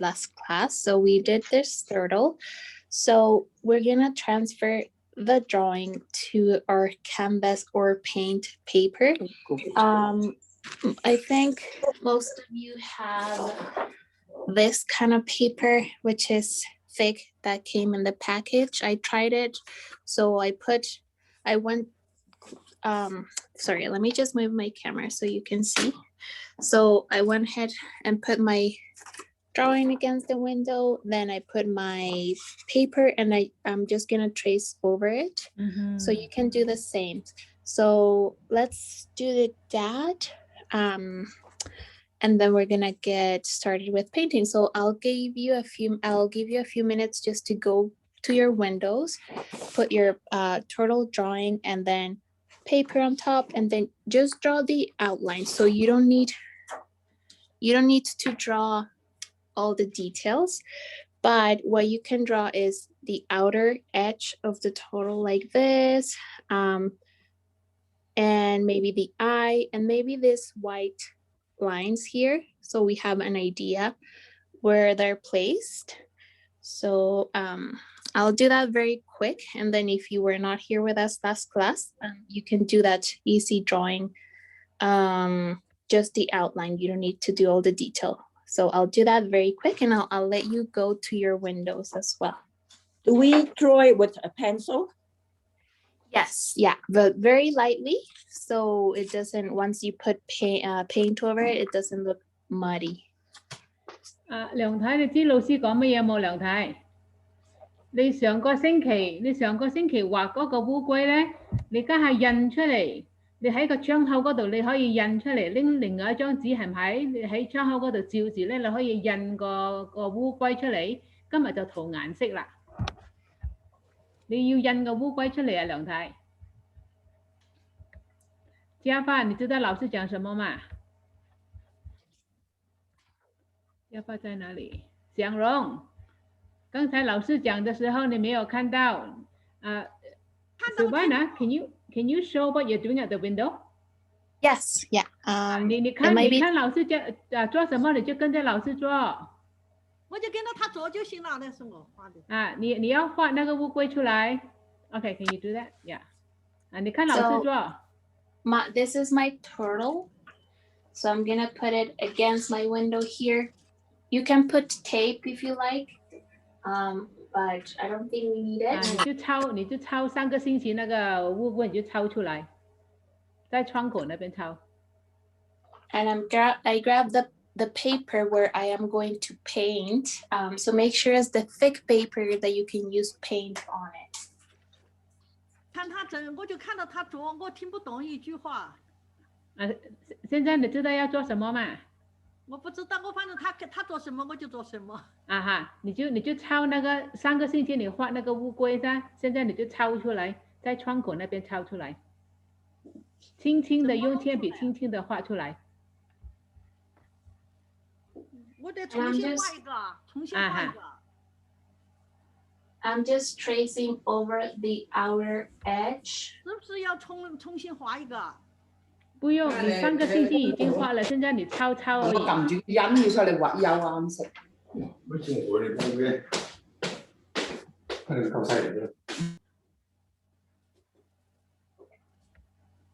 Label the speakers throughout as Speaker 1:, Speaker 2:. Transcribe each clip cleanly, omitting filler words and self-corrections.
Speaker 1: last class. So we did this turtle. So we're gonna transfer the drawing to our canvas or paint paper. I think most of you have this kind of paper, which is thick, that came in the package. I tried it. So sorry, let me just move my camera so you can see. So I went ahead and put my drawing against the window. Then I put my paper and I'm just gonna trace over it. So you can do the same. So let's do that. And then we're gonna get started with painting. So I'll give you a few minutes just to go to your windows, put your turtle drawing and then paper on top, and then just draw the outline. So you don't need to draw all the details, but what you can draw is the outer edge of the turtle like this, and maybe the eye, and maybe this white lines here, so we have an idea where they're placed. So I'll do that very quick, and then if you were not here with us last class, you can do that easy drawing, just the outline. You don't need to do all the detail. So I'll do that very quick, and I'll let you go to your windows as well.
Speaker 2: Do we draw it with a pencil?
Speaker 1: Yes, yeah, but very lightly, so it doesn't, once you put paint over it, it doesn't look muddy.
Speaker 3: 梁太，你知老師講乜嘢冇？梁太，你上個星期畫嗰個烏龜咧，你家下印出嚟，你喺個窗口嗰度你可以印出嚟，拎另外一張紙係咪？你喺窗口嗰度照住咧，你可以印個烏龜出嚟。今日就塗顏色啦。你要印個烏龜出嚟啊，梁太。嘉發，你知道老師講什麼嗎？嘉發在哪裡？祥榮，剛才老師講的時候你沒有看到。Silvanna, can you show what you're doing at the window?
Speaker 1: Yes, yeah.
Speaker 3: 你看老師做什麼，你就跟着老師做。
Speaker 4: 我就跟着他做就行了，那是我画的。
Speaker 3: 你要畫那個烏龜出來。Okay, can you do that? Yeah. 你看老師做。
Speaker 1: This is my turtle. So I'm gonna put it against my window here. You can put tape if you like, but I don't think we need it.
Speaker 3: 你就抄上個星期那個烏龜，你就抄出來，在窗口那邊抄。
Speaker 1: And I grab the paper where I am going to paint. So make sure it's the thick paper that you can use paint on it.
Speaker 4: 看他整，我就看到他做，我听不懂一句话。
Speaker 3: 現在你知道要做什麼嗎？
Speaker 4: 我不知道，我反正他做什麼我就做什麼。
Speaker 3: 你就抄那個上個星期你畫那個烏龜噻，現在你就抄出來，在窗口那邊抄出來，輕輕的用鉛筆輕輕的畫出來。
Speaker 4: 我得重新畫一個，重新畫一個。
Speaker 1: I'm just tracing over the outer edge.
Speaker 4: 是不是要重新畫一個？
Speaker 3: 不用，你上個星期已經畫了，現在你抄而已。
Speaker 5: 我撳住印要出嚟畫又啱食。
Speaker 6: 乜嘢我哋講嘅？佢哋夠犀利嘅。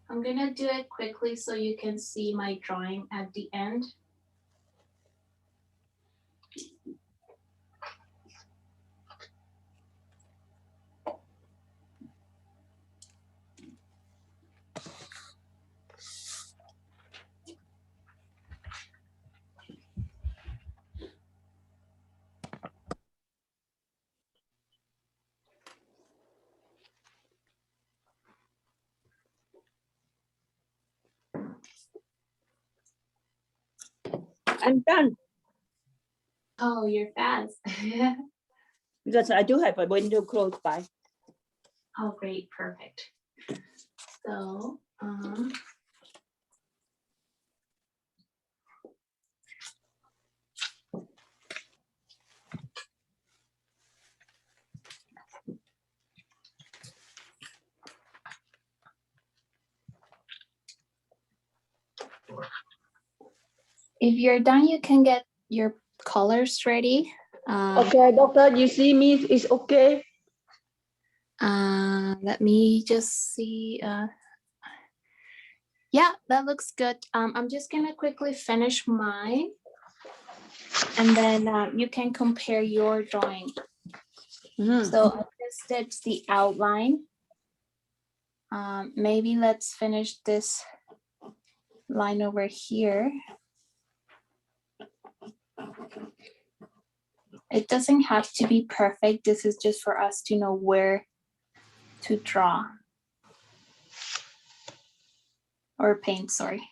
Speaker 1: I'm gonna do it quickly so you can see my drawing at the end.
Speaker 2: I'm done.
Speaker 1: Oh, you're fast.
Speaker 2: Because I do have a window close by.
Speaker 1: Oh, great, perfect. So, if you're done, you can get your colors ready.
Speaker 2: Okay, doctor, you see me is okay.
Speaker 1: Let me just see. Yeah, that looks good. I'm just gonna quickly finish mine, and then you can compare your drawing. So I just did the outline. Maybe let's finish this line over here. It doesn't have to be perfect. This is just for us to know where to draw or paint, sorry.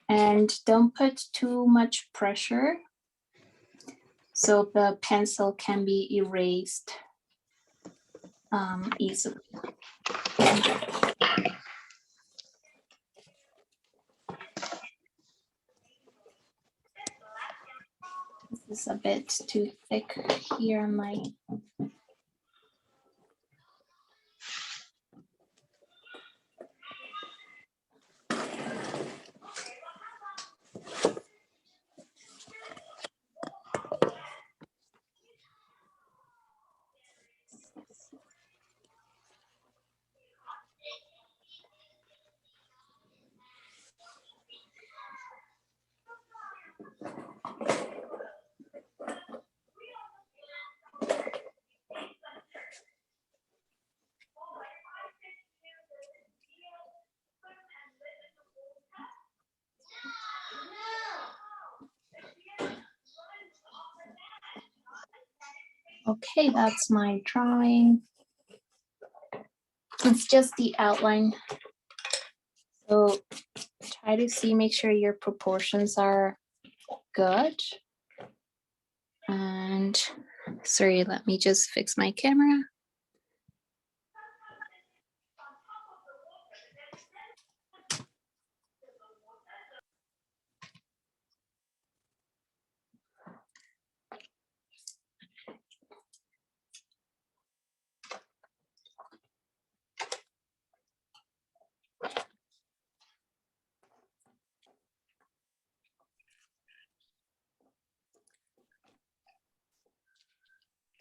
Speaker 1: And don't put too much pressure so the pencil can be erased easily. This is a bit too thick here on my. Okay, that's my drawing. It's just the outline. So try to see, make sure your proportions are good. And sorry, let me just fix my camera.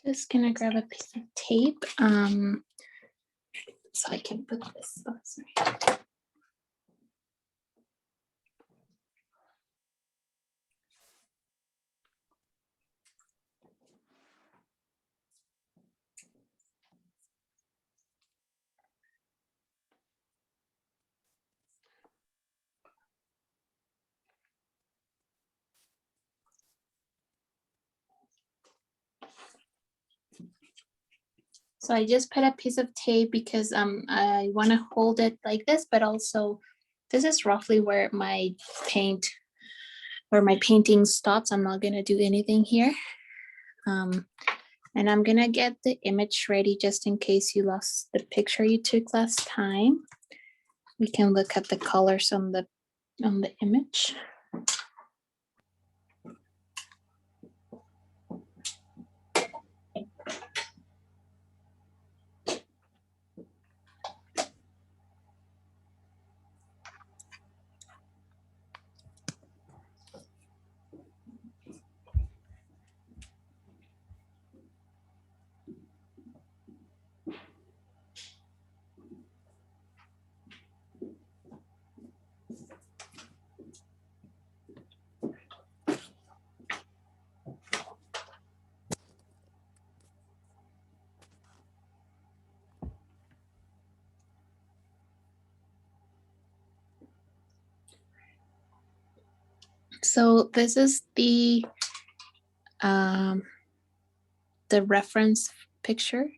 Speaker 1: Just gonna grab a piece of tape so I can put this. Oh, sorry. So I just put a piece of tape because I want to hold it like this, but also this is roughly where my painting stops. I'm not gonna do anything here. And I'm gonna get the image ready just in case you lost the picture you took last time. We can look at the colors on the image. So this is the reference picture.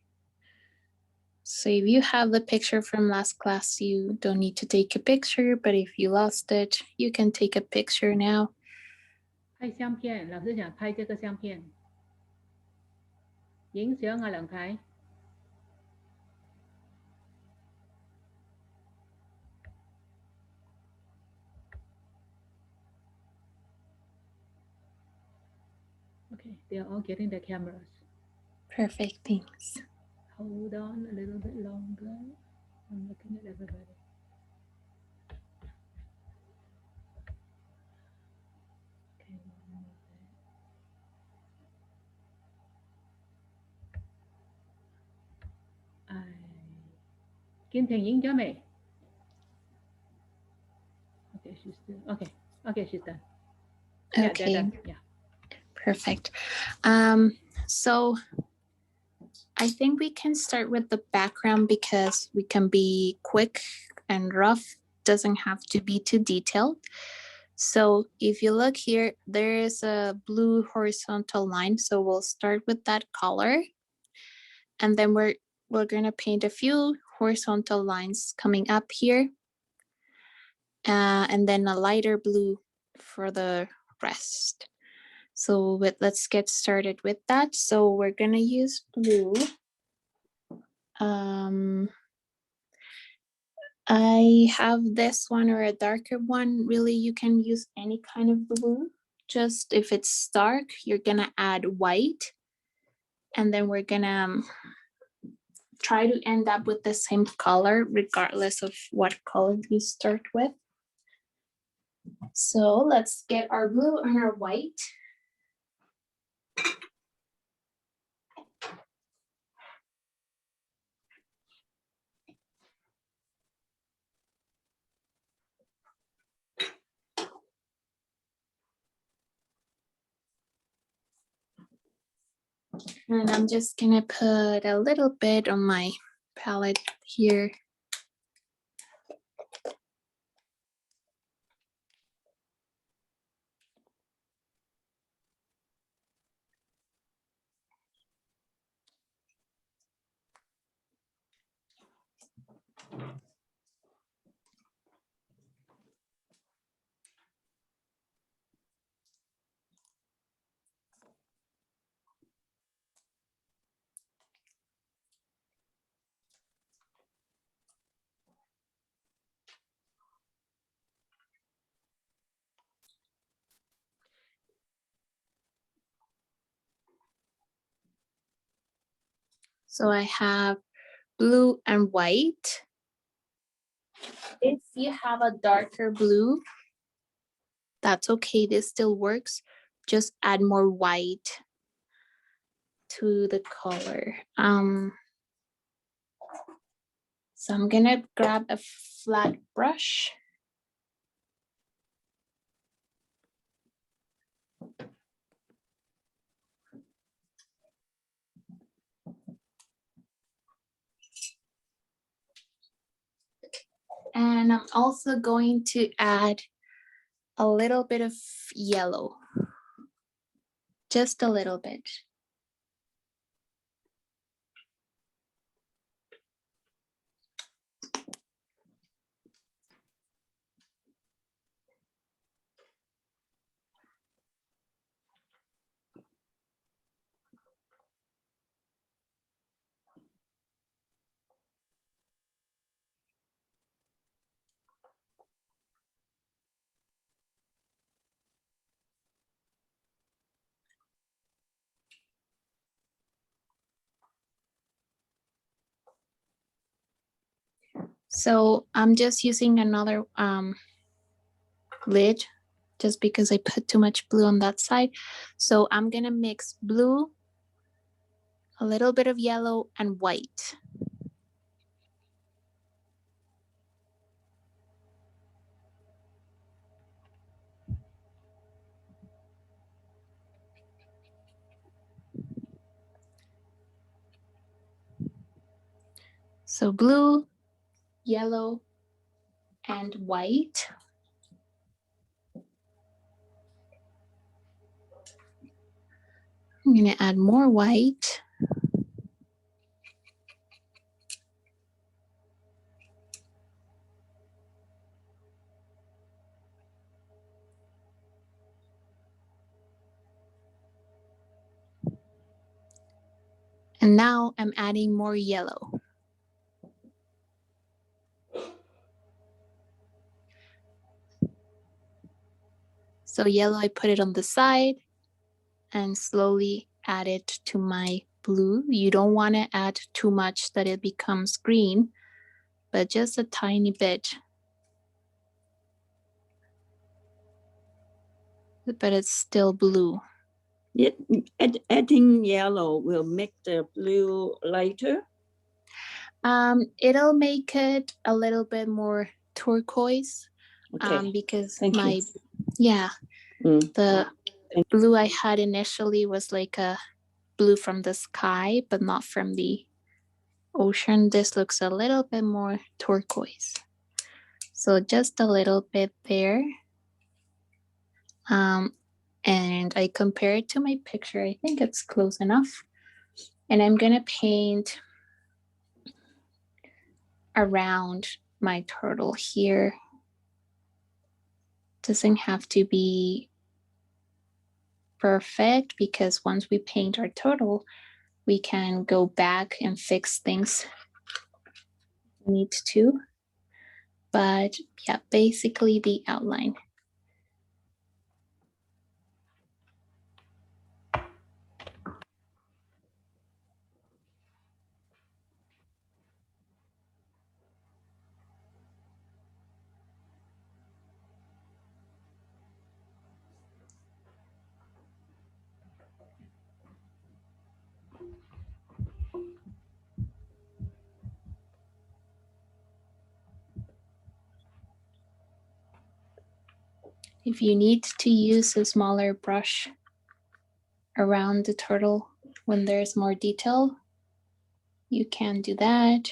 Speaker 1: So if you have the picture from last class, you don't need to take a picture, but if you lost it, you can take a picture now.
Speaker 3: 拍相片，老师想拍这个相片，影相啊，梁太。Okay, they're all getting the cameras.
Speaker 1: Perfect, thanks.
Speaker 3: Hold on a little bit longer. I'm looking at everybody. Kim Thành Yến chấm mày. Okay, she's still okay. Okay, she's done. Yeah, they're
Speaker 1: Okay,
Speaker 3: done. Yeah.
Speaker 1: perfect. So I think we can start with the background because we can be quick and rough. Doesn't have to be too detailed. So if you look here, there is a blue horizontal line. So we'll start with that color. And then we're gonna paint a few horizontal lines coming up here. And then a lighter blue for the rest. So let's get started with that. So we're gonna use blue. I have this one or a darker one. Really, you can use any kind of blue. Just if it's dark, you're gonna add white. And then we're gonna try to end up with the same color regardless of what color you start with. So let's get our blue and our white. And I'm just gonna put a little bit on my palette here. So I have blue and white. If you have a darker blue, that's okay, this still works. Just add more white to the color. So I'm gonna grab a flat brush. And I'm also going to add a little bit of yellow. Just a little bit. So I'm just using another lid just because I put too much blue on that side. So I'm gonna mix blue, a little bit of yellow, and white. So blue, yellow, and white. I'm gonna add more white. And now I'm adding more yellow. So yellow, I put it on the side and slowly add it to my blue. You don't want to add too much that it becomes green, but just a tiny bit. But it's still blue.
Speaker 2: Adding yellow will make the blue lighter.
Speaker 1: It'll make it a little bit more turquoise.
Speaker 2: Okay.
Speaker 1: Because
Speaker 2: Thank you.
Speaker 1: the blue I had initially was like a blue from the sky, but not from the ocean. This looks a little bit more turquoise. So just a little bit there. And I compare it to my picture. I think it's close enough. And I'm gonna paint around my turtle here. Doesn't have to be perfect, because once we paint our turtle, we can go back and fix things we need to. But yeah, basically the outline. If you need to use a smaller brush around the turtle when there's more detail, you can do that.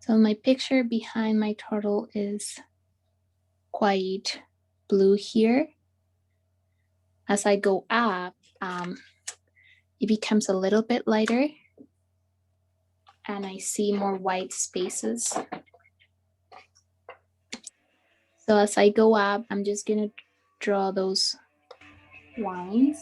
Speaker 1: So my picture behind my turtle is quite blue here. As I go up, it becomes a little bit lighter, and I see more white spaces. So as I go up, I'm just gonna draw those lines.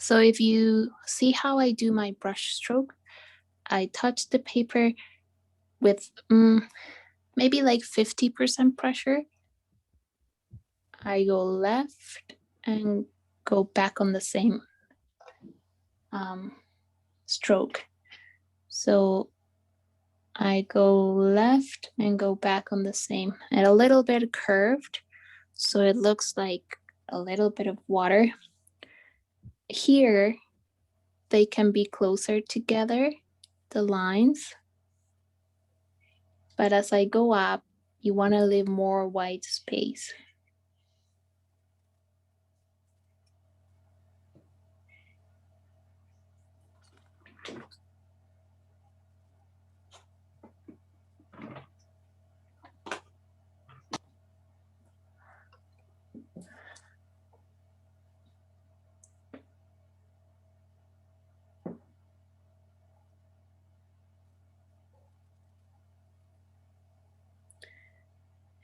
Speaker 1: So if you see how I do my brush stroke, I touch the paper with maybe like 50% pressure. I go left and go back on the same stroke. So I go left and go back on the same, and a little bit curved, so it looks like a little bit of water. Here, they can be closer together, the lines. But as I go up, you want to leave more white space.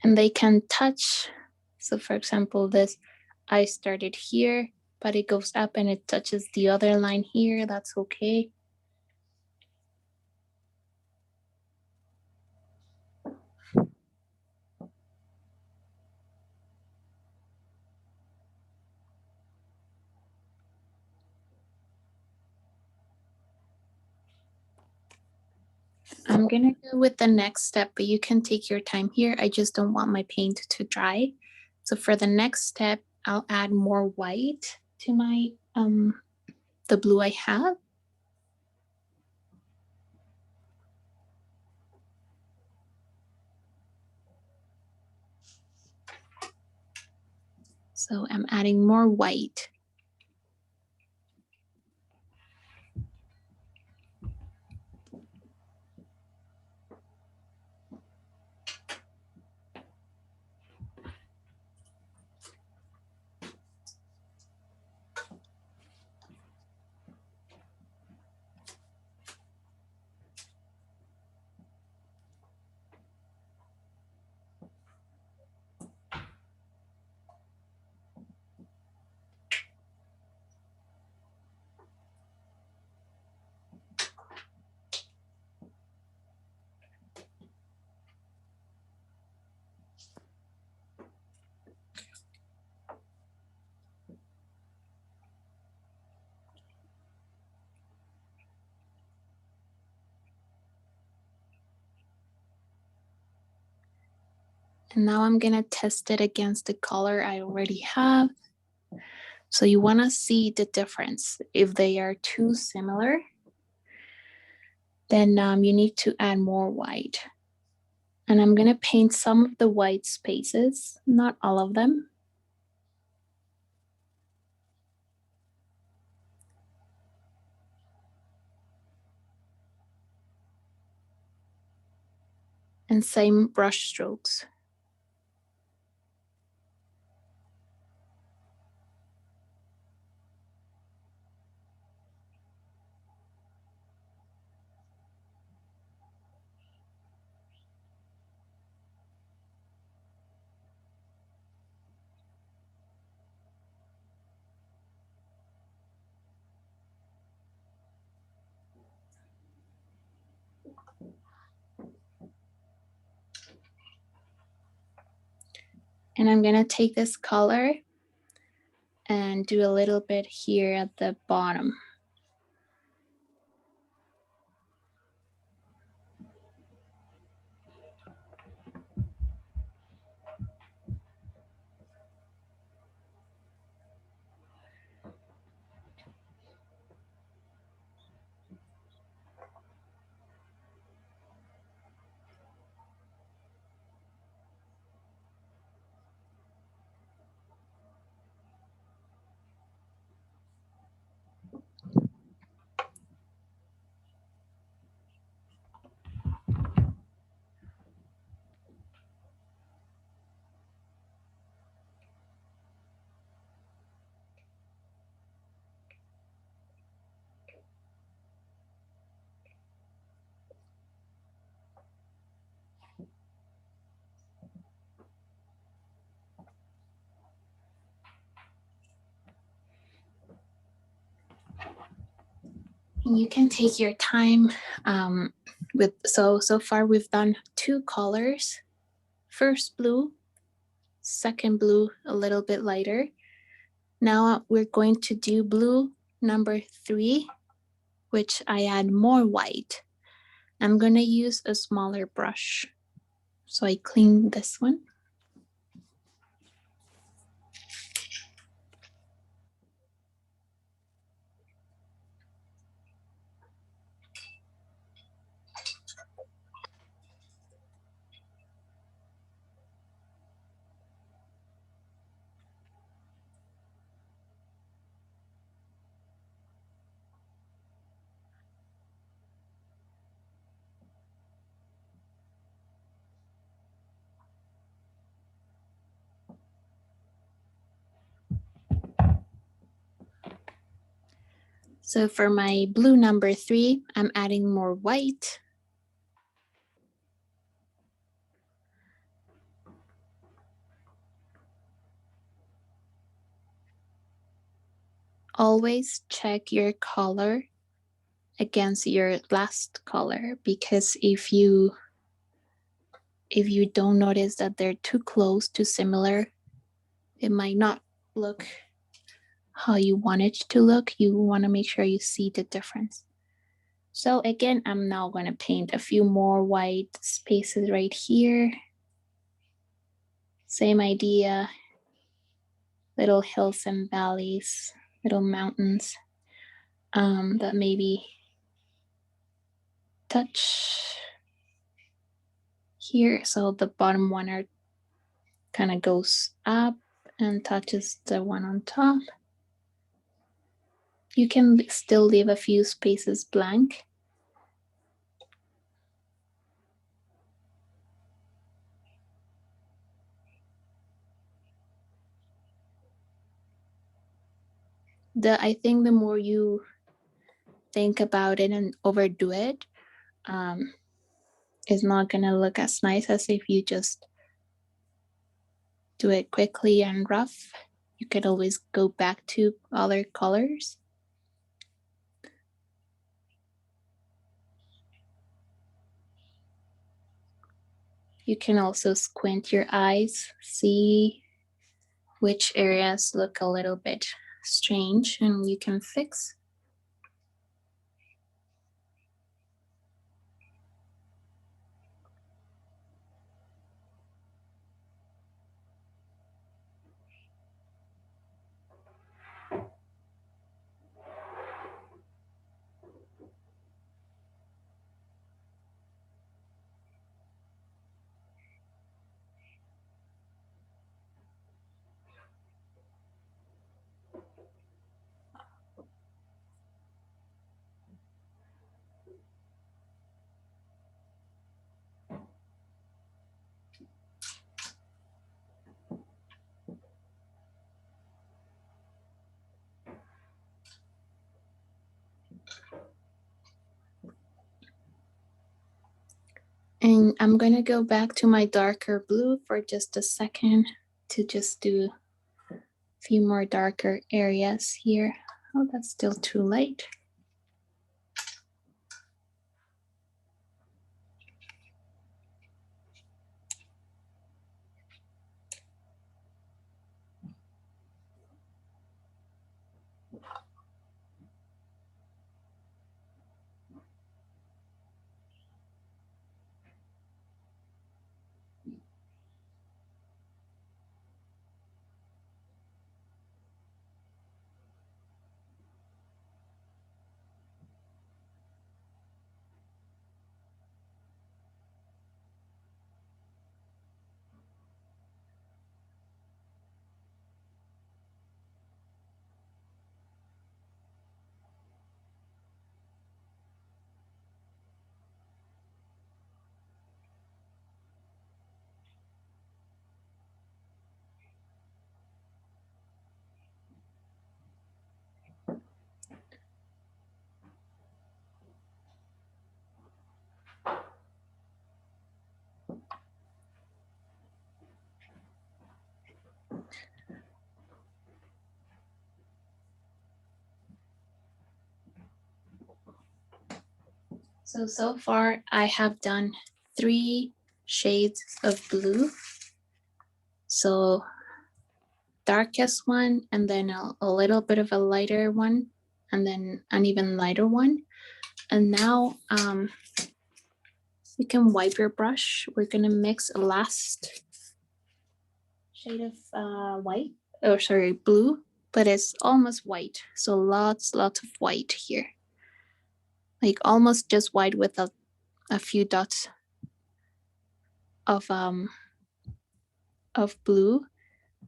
Speaker 1: And they can touch. So for example, this, I started here, but it goes up and it touches the other line here. That's okay. I'm gonna go with the next step, but you can take your time here. I just don't want my paint to dry. So for the next step, I'll add more white to my the blue I have. So I'm adding more white. And now I'm gonna test it against the color I already have. So you wanna see the difference. If they are too similar, then you need to add more white. And I'm gonna paint some of the white spaces, not all of them. And same brush strokes. And I'm gonna take this color and do a little bit here at the bottom. You can take your time with, so far we've done 2 colors. First blue, second blue, a little bit lighter. Now we're going to do blue number 3, which I add more white. I'm gonna use a smaller brush. So I clean this one. So for my blue number 3, I'm adding more white. Always check your color against your last color, because if you don't notice that they're too close, too similar, it might not look how you want it to look. You want to make sure you see the difference. So again, I'm now going to paint a few more white spaces right here. Same idea, little hills and valleys, little mountains that maybe touch here. So the bottom one are kind of goes up and touches the one on top. You can still leave a few spaces blank. I think the more you think about it and overdo it, it's not gonna look as nice as if you just do it quickly and rough. You could always go back to other colors. You can also squint your eyes, see which areas look a little bit strange, and you can fix. And I'm gonna go back to my darker blue for just a second to just do a few more darker areas here. Oh, that's still too light. So far I have done 3 shades of blue. So darkest one, and then a little bit of a lighter one, and then an even lighter one. And now you can wipe your brush. We're gonna mix a last shade of blue, but it's almost white. So lots of white here. Like almost just white with a few dots of blue.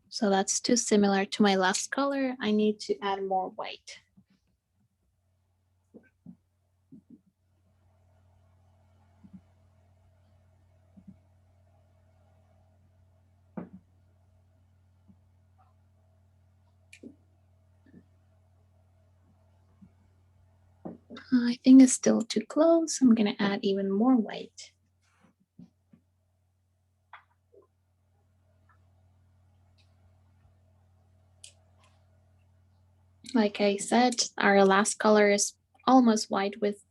Speaker 1: So that's too similar to my last color. I need to add more white. I think it's still too close. I'm gonna add even more white. Like I said, our last color is almost white with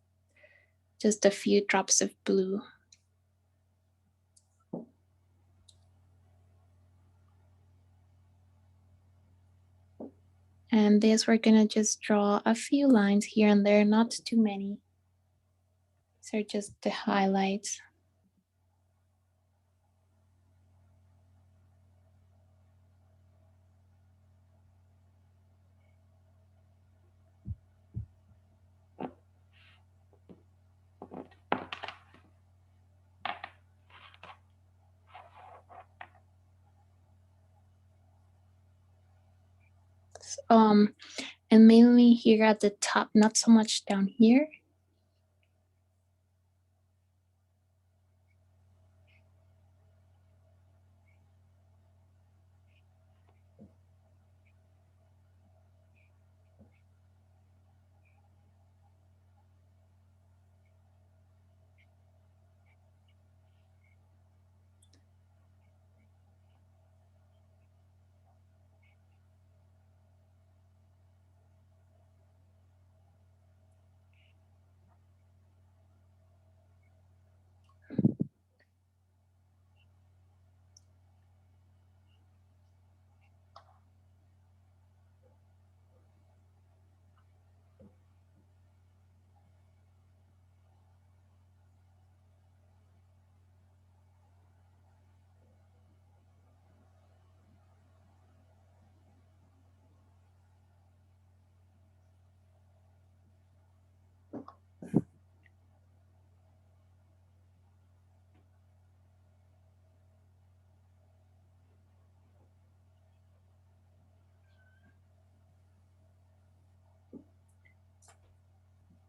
Speaker 1: just a few drops of blue. And this, we're gonna just draw a few lines here and there, not too many. These are just the highlights. And mainly here at the top, not so much down here.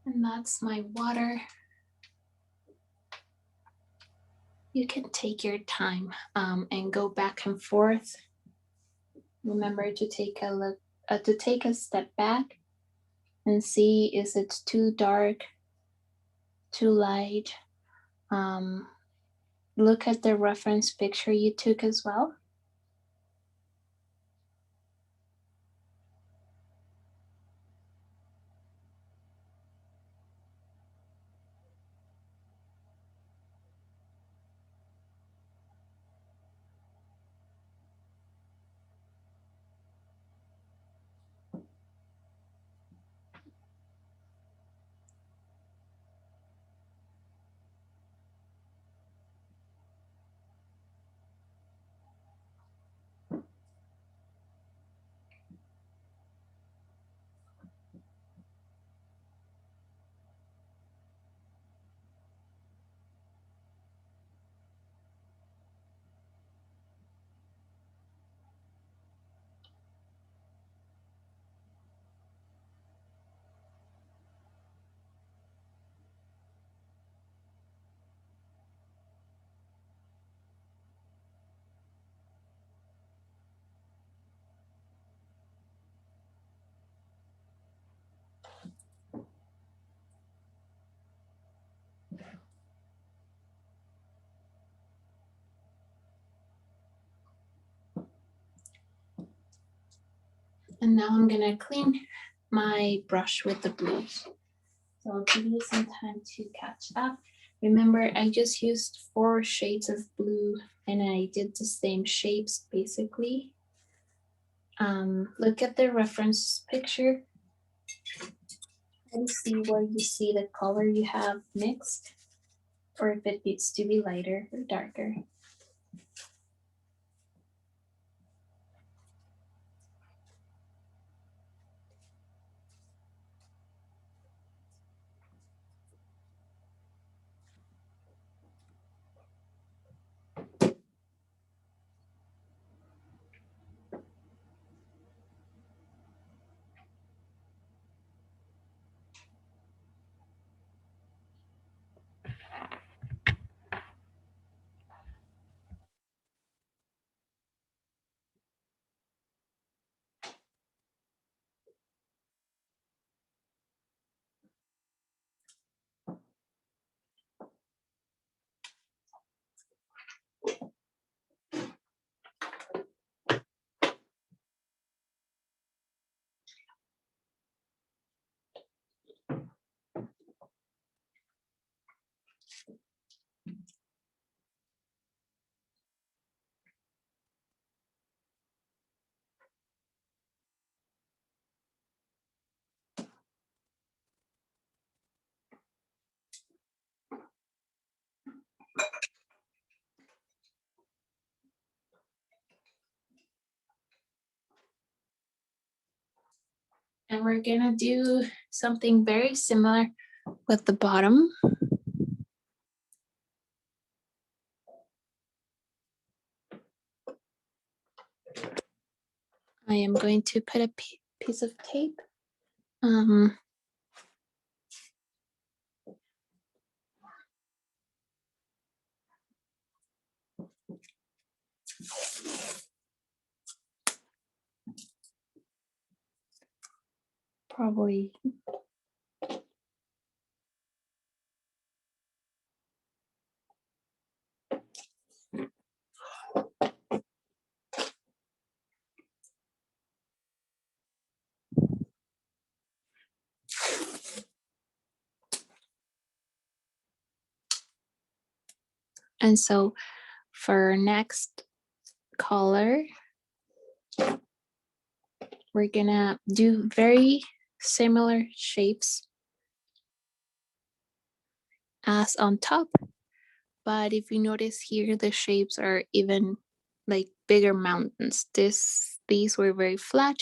Speaker 1: And that's my water. You can take your time and go back and forth. Remember to take a look, to take a step back and see, is it too dark, too light? look at the reference picture you took as well. And now I'm gonna clean my brush with the blues. So I'll give you some time to catch up. Remember, I just used 4 shades of blue and I did the same shapes basically. Look at the reference picture and see where you see the color you have mixed, or if it needs to be lighter or darker. And we're gonna do something very similar with the bottom. I am going to put a piece of tape. Probably. And so for next color, we're gonna do very similar shapes as on top. But if you notice here, the shapes are even like bigger mountains. These were very flat.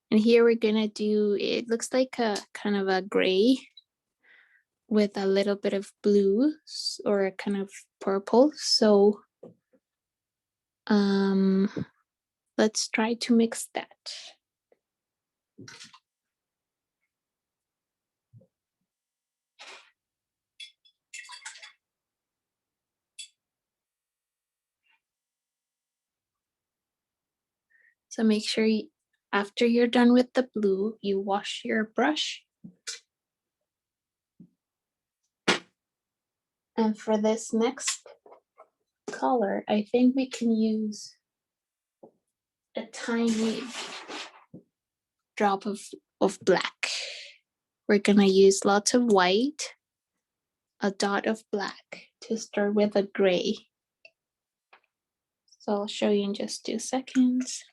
Speaker 1: And here we're gonna do, it looks like a kind of a gray with a little bit of blue or a kind of purple. So let's try to mix that. So make sure after you're done with the blue, you wash your brush. And for this next color, I think we can use a tiny drop of black. We're gonna use lots of white, a dot of black to start with a gray. So I'll show you in just 2 seconds.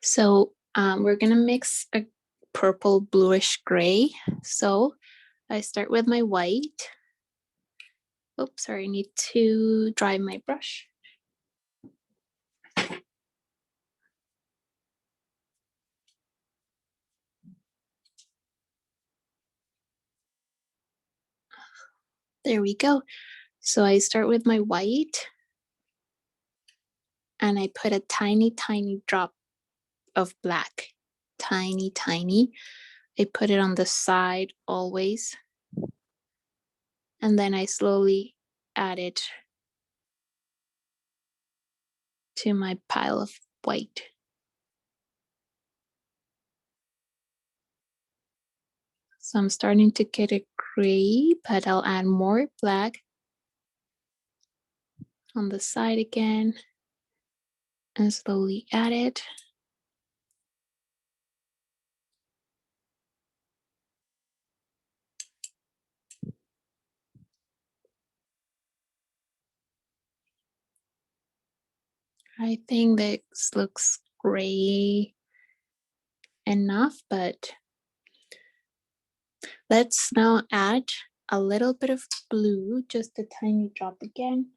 Speaker 1: So we're gonna mix a purple bluish gray. So I start with my white. Oops, sorry, I need to dry my brush. There we go. So I start with my white and I put a tiny, tiny drop of black. Tiny, tiny. I put it on the side always. And then I slowly add it to my pile of white. So I'm starting to get a gray, but I'll add more black on the side again and slowly add it. I think this looks gray enough, but let's now add a little bit of blue, just a tiny drop again.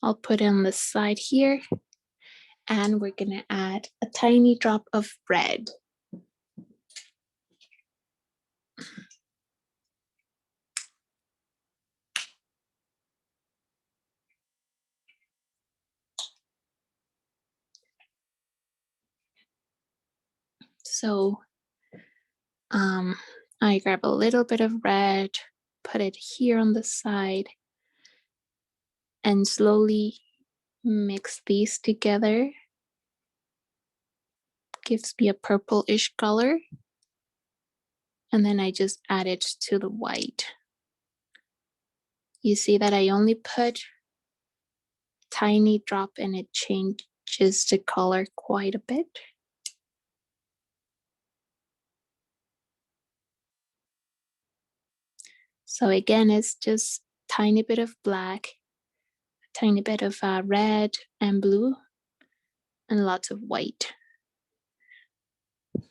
Speaker 1: I'll put it on the side here, and we're gonna add a tiny drop of red. So I grab a little bit of red, put it here on the side, and slowly mix these together. Gives me a purplish color. And then I just add it to the white. You see that I only put tiny drop and it changes the color quite a bit. So again, it's just tiny bit of black, tiny bit of red and blue, and lots of white. I'm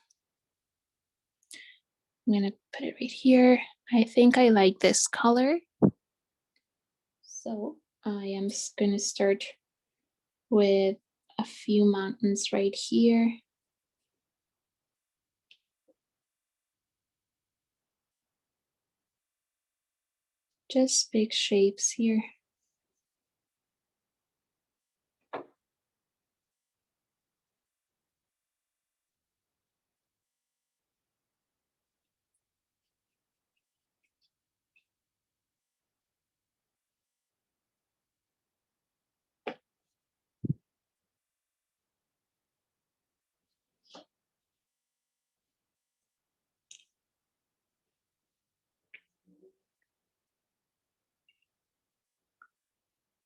Speaker 1: gonna put it right here. I think I like this color. So I am gonna start with a few mountains right here. Just big shapes here.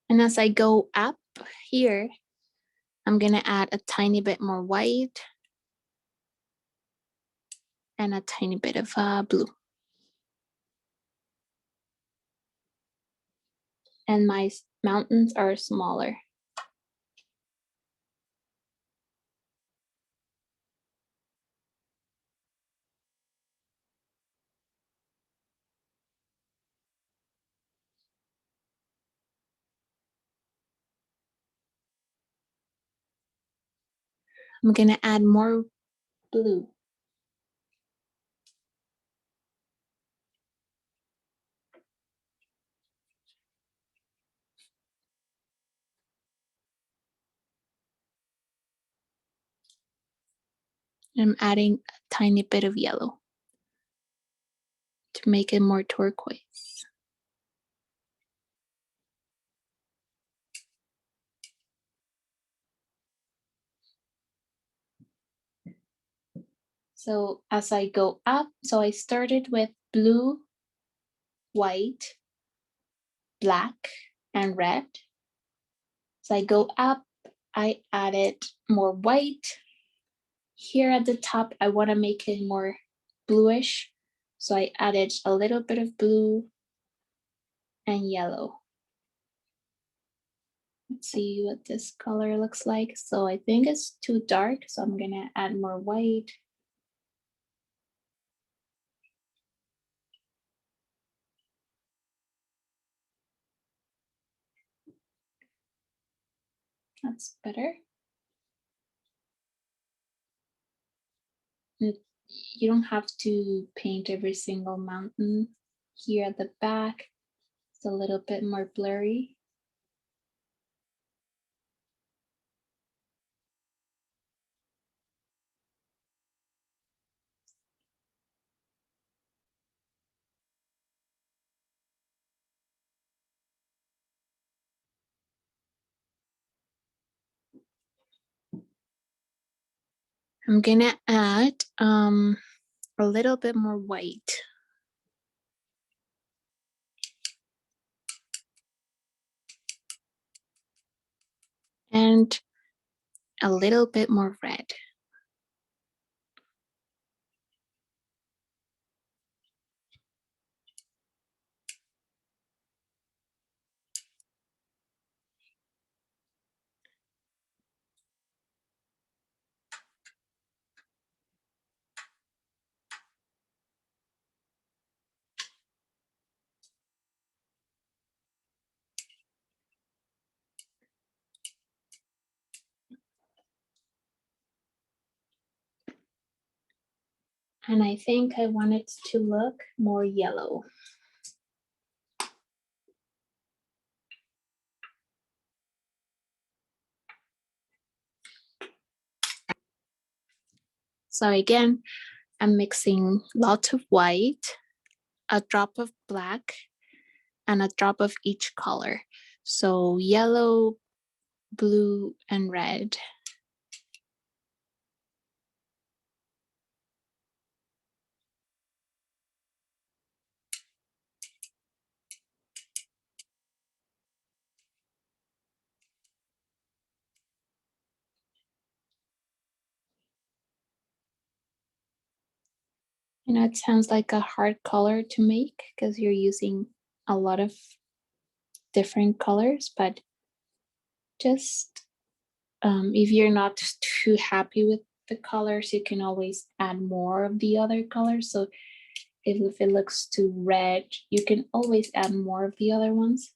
Speaker 1: And as I go up here, I'm gonna add a tiny bit more white and a tiny bit of blue. And my mountains are smaller. I'm gonna add more blue. I'm adding a tiny bit of yellow to make it more turquoise. So as I go up, so I started with blue, white, black, and red. So I go up, I added more white. Here at the top, I want to make it more bluish. So I added a little bit of blue and yellow. Let's see what this color looks like. So I think it's too dark, so I'm gonna add more white. That's better. You don't have to paint every single mountain. Here at the back, it's a little bit more blurry. I'm gonna add a little bit more white. And a little bit more red. And I think I want it to look more yellow. So again, I'm mixing lots of white, a drop of black, and a drop of each color. So yellow, blue, and red. You know, it sounds like a hard color to make because you're using a lot of different colors, but just if you're not too happy with the colors, you can always add more of the other colors. So if it looks too red, you can always add more of the other ones.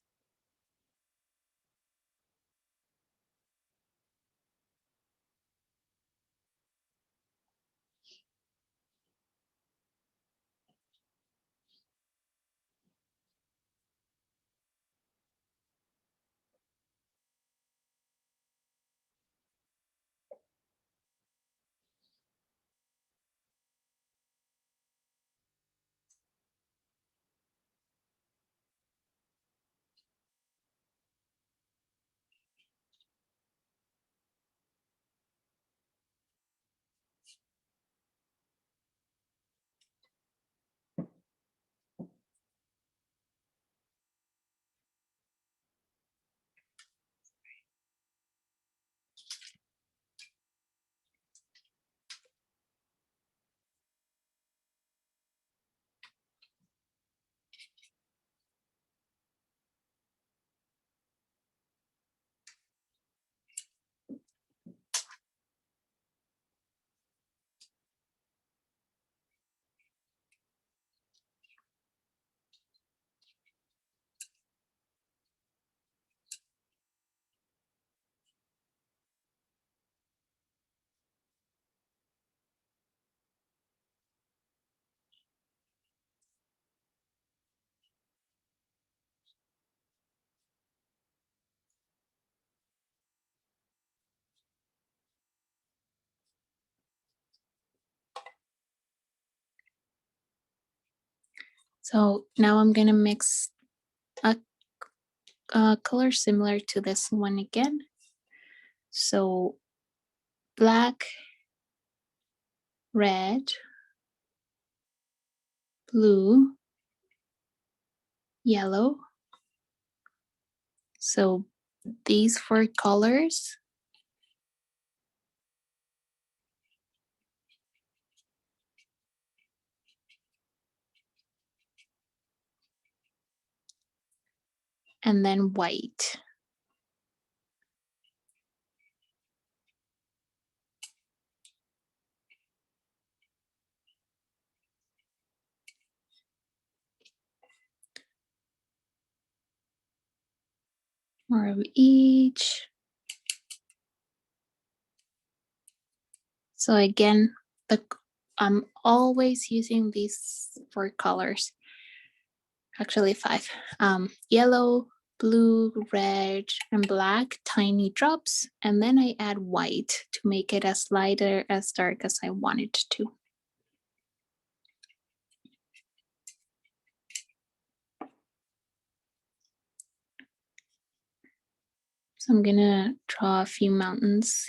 Speaker 1: So now I'm gonna mix a color similar to this one again. So black, red, blue, yellow. So these 4 colors. And then white. More of each. So again, I'm always using these 4 colors. Actually 5. Yellow, blue, red, and black, tiny drops. And then I add white to make it as lighter, as dark as I want it to. So I'm gonna draw a few mountains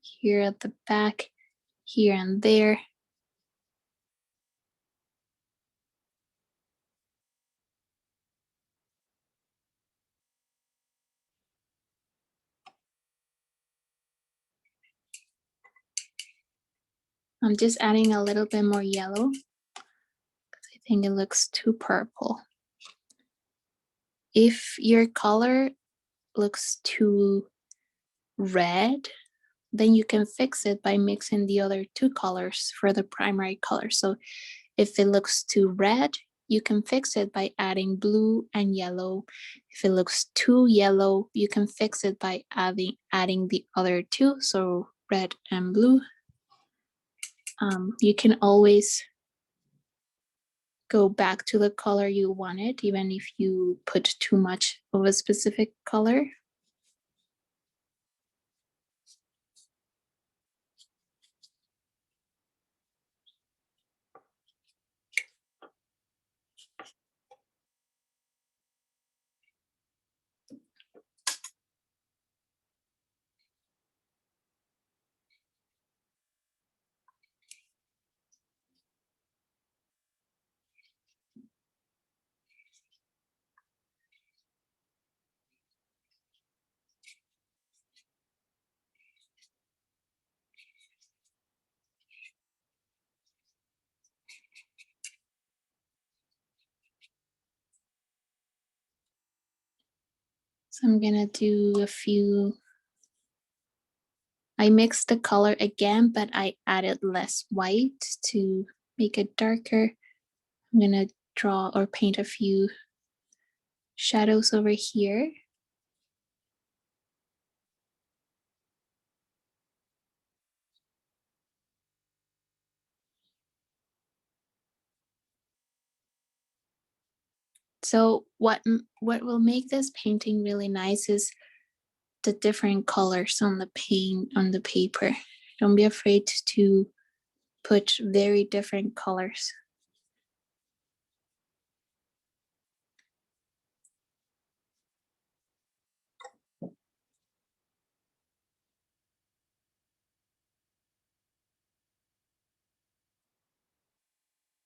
Speaker 1: here at the back, here and there. I'm just adding a little bit more yellow because I think it looks too purple. If your color looks too red, then you can fix it by mixing the other 2 colors for the primary color. So if it looks too red, you can fix it by adding blue and yellow. If it looks too yellow, you can fix it by adding the other 2, so red and blue. You can always go back to the color you wanted, even if you put too much of a specific color. So I'm gonna do a few. I mixed the color again, but I added less white to make it darker. I'm gonna draw or paint a few shadows over here. So what will make this painting really nice is the different colors on the paper. Don't be afraid to put very different colors.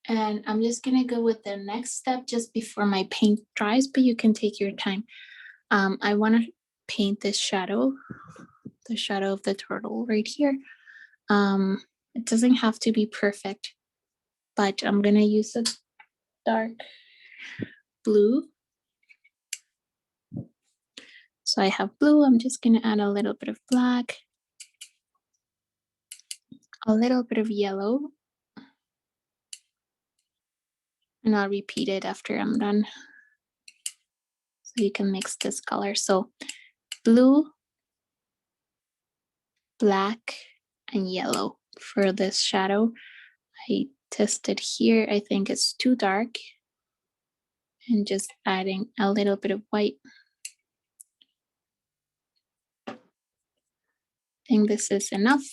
Speaker 1: And I'm just gonna go with the next step just before my paint dries, but you can take your time. I wanna paint this shadow, the shadow of the turtle right here. It doesn't have to be perfect, but I'm gonna use a dark blue. So I have blue, I'm just gonna add a little bit of black, a little bit of yellow, and I'll repeat it after I'm done. So you can mix this color. So blue, black, and yellow for this shadow. I tested here, I think it's too dark, and just adding a little bit of white. I think this is enough.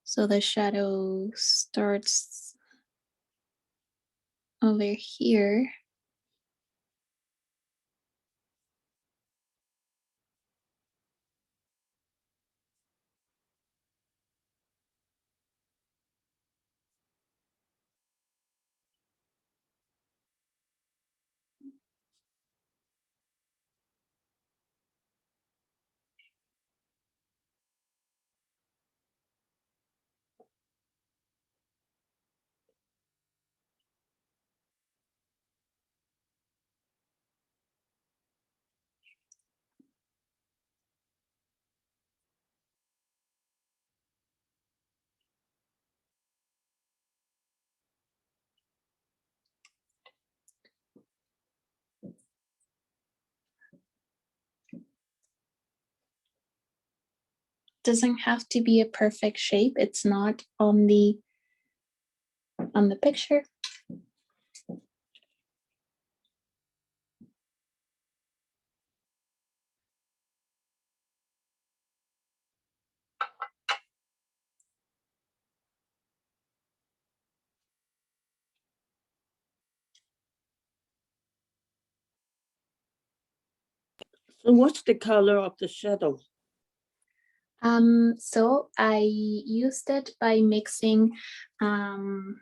Speaker 1: So the shadow starts over here. Doesn't have to be a perfect shape. It's not on the picture.
Speaker 2: So what's the color of the shadow?
Speaker 1: So I used it by mixing, I'll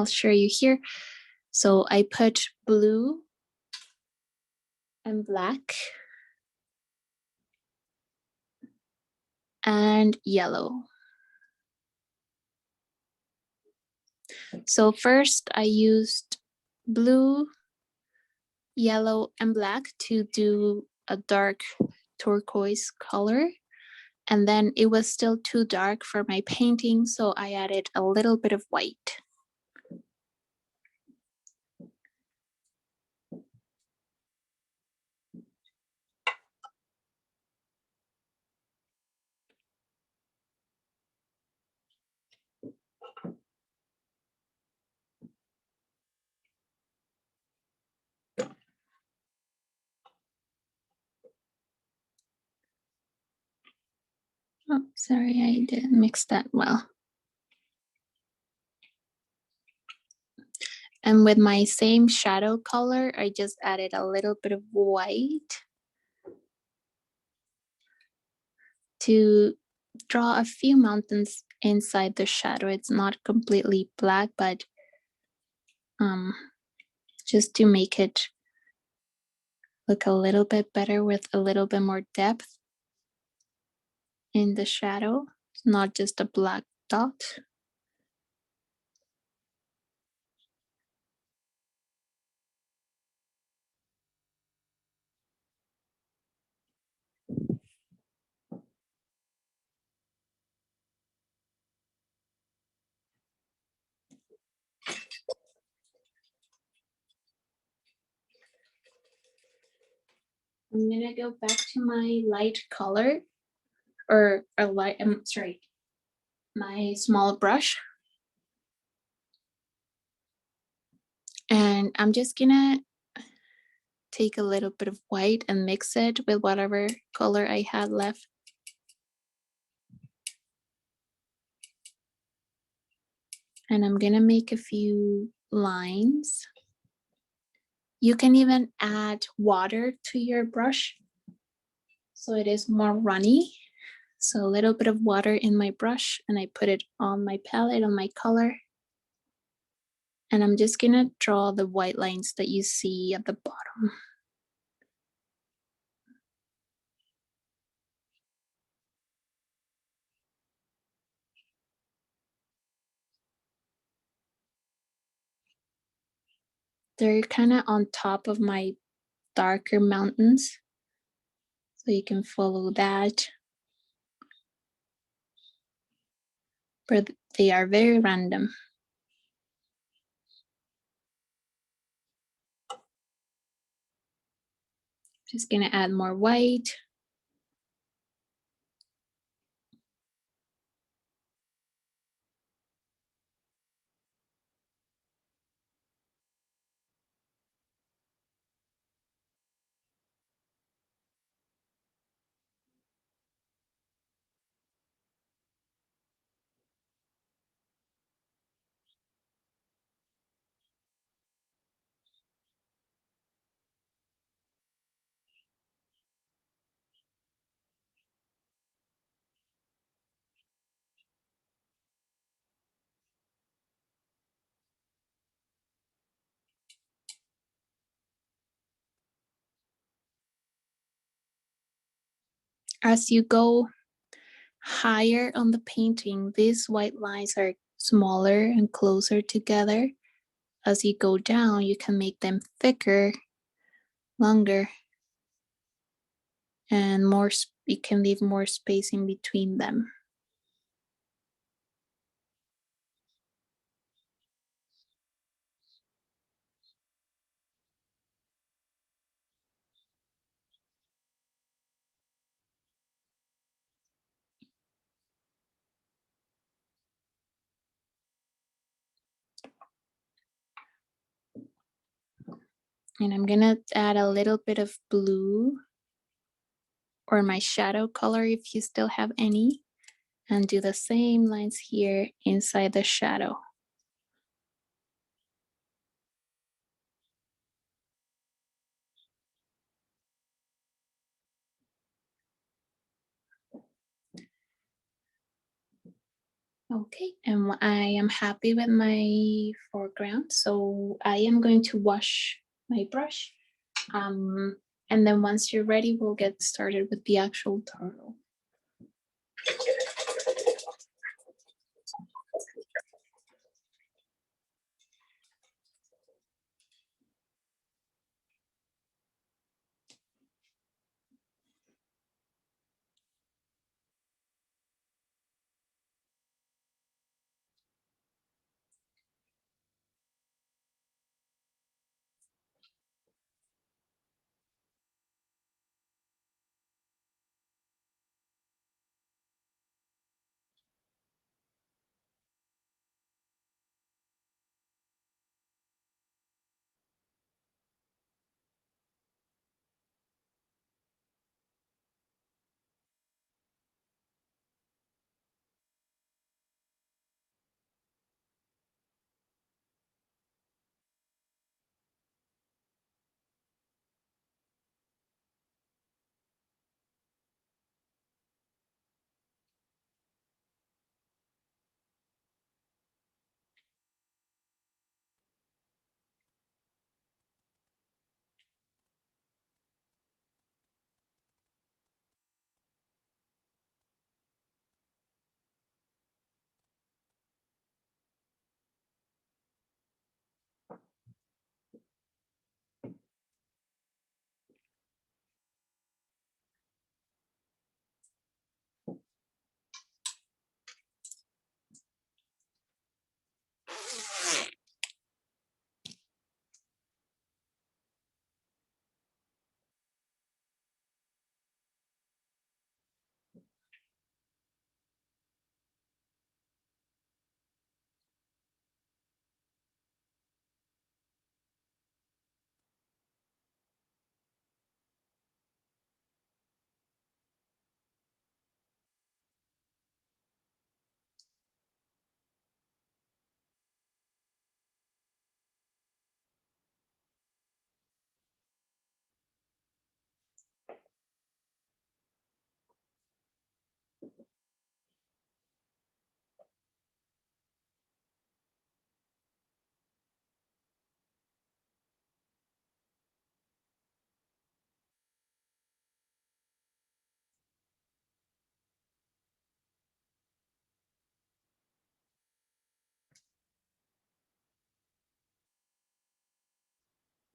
Speaker 1: show you here. So I put blue and black and yellow. So first I used blue, yellow, and black to do a dark turquoise color. And then it was still too dark for my painting, so I added a little bit of white. Oh, sorry, I didn't mix that well. And with my same shadow color, I just added a little bit of white to draw a few mountains inside the shadow. It's not completely black, but just to make it look a little bit better with a little bit more depth in the shadow. It's not just a black dot. I'm gonna go back to my light color, or a light, sorry, my small brush. And I'm just gonna take a little bit of white and mix it with whatever color I had left. And I'm gonna make a few lines. You can even add water to your brush so it is more runny. So a little bit of water in my brush, and I put it on my palette, on my color. And I'm just gonna draw the white lines that you see at the bottom. They're kind of on top of my darker mountains, so you can follow that. But they are very random. Just gonna add more white. as you go higher on the painting, these white lines are smaller and closer together. As you go down, you can make them thicker, longer, and more. You can leave more space in between them. And I'm gonna add a little bit of blue or my shadow color if you still have any, and do the same lines here inside the shadow. Okay, and I am happy with my foreground, so I am going to wash my brush. And then once you're ready, we'll get started with the actual turtle.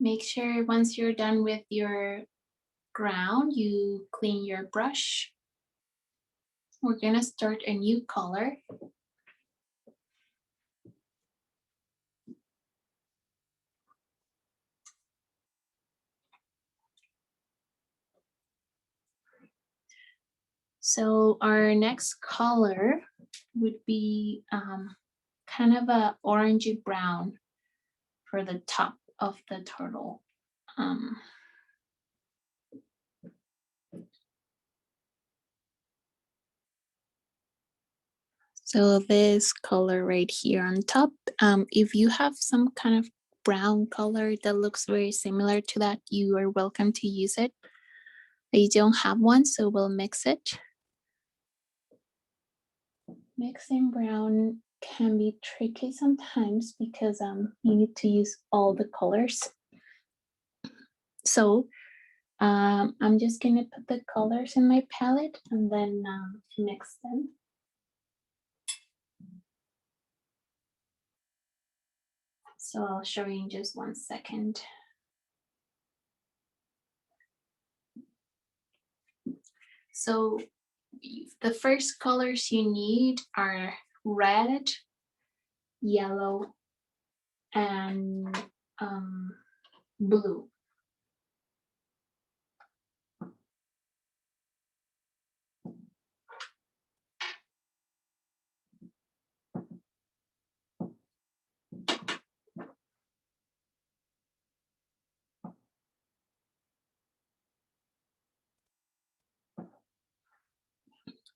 Speaker 1: Make sure once you're done with your ground, you clean your brush. We're gonna start a new color. So our next color would be kind of a orangey brown for the top of the turtle. So this color right here on top, if you have some kind of brown color that looks very similar to that, you are welcome to use it. I don't have one, so we'll mix it. Mixing brown can be tricky sometimes because you need to use all the colors. So I'm just gonna put the colors in my palette and then mix them. So I'll show you in just 1 second. So the first colors you need are red, yellow, and blue.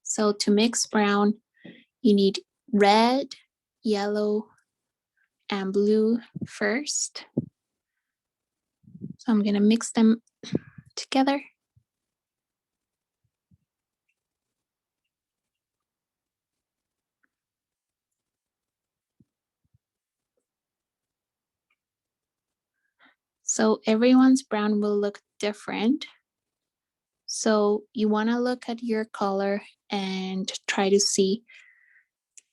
Speaker 1: So to mix brown, you need red, yellow, and blue first. So I'm gonna mix them together. So everyone's brown will look different. So you wanna look at your color and try to see,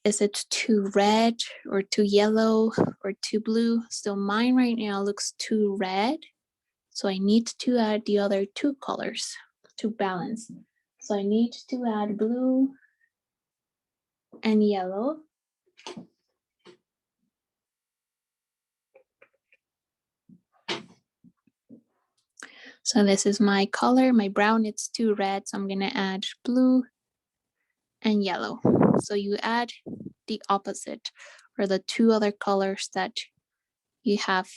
Speaker 1: is it too red or too yellow or too blue? So mine right now looks too red. So I need to add the other two colors to balance. So I need to add blue and yellow. So this is my color, my brown, it's too red. So I'm gonna add blue and yellow. So you add the opposite or the two other colors that you have,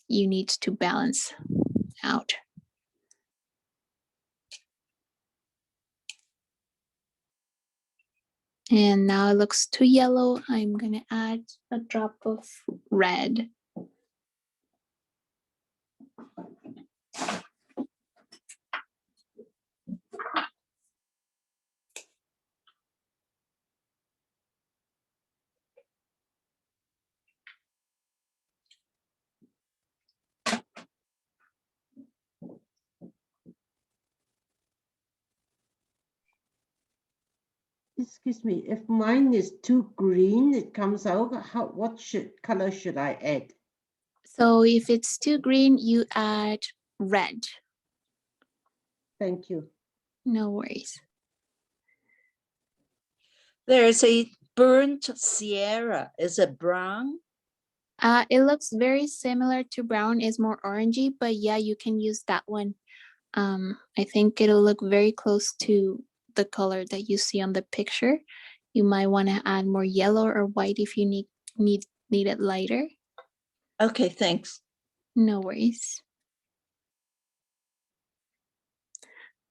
Speaker 1: you need to balance out. And now it looks too yellow. I'm gonna add a drop of red.
Speaker 7: Excuse me, if mine is too green, it comes out, what color should I add?
Speaker 1: So if it's too green, you add red.
Speaker 7: Thank you.
Speaker 1: No worries.
Speaker 2: There's a burnt Sierra. Is it brown?
Speaker 1: It looks very similar to brown, it's more orangey, but yeah, you can use that one. I think it'll look very close to the color that you see on the picture. You might want to add more yellow or white if you need it lighter.
Speaker 2: Okay, thanks.
Speaker 1: No worries.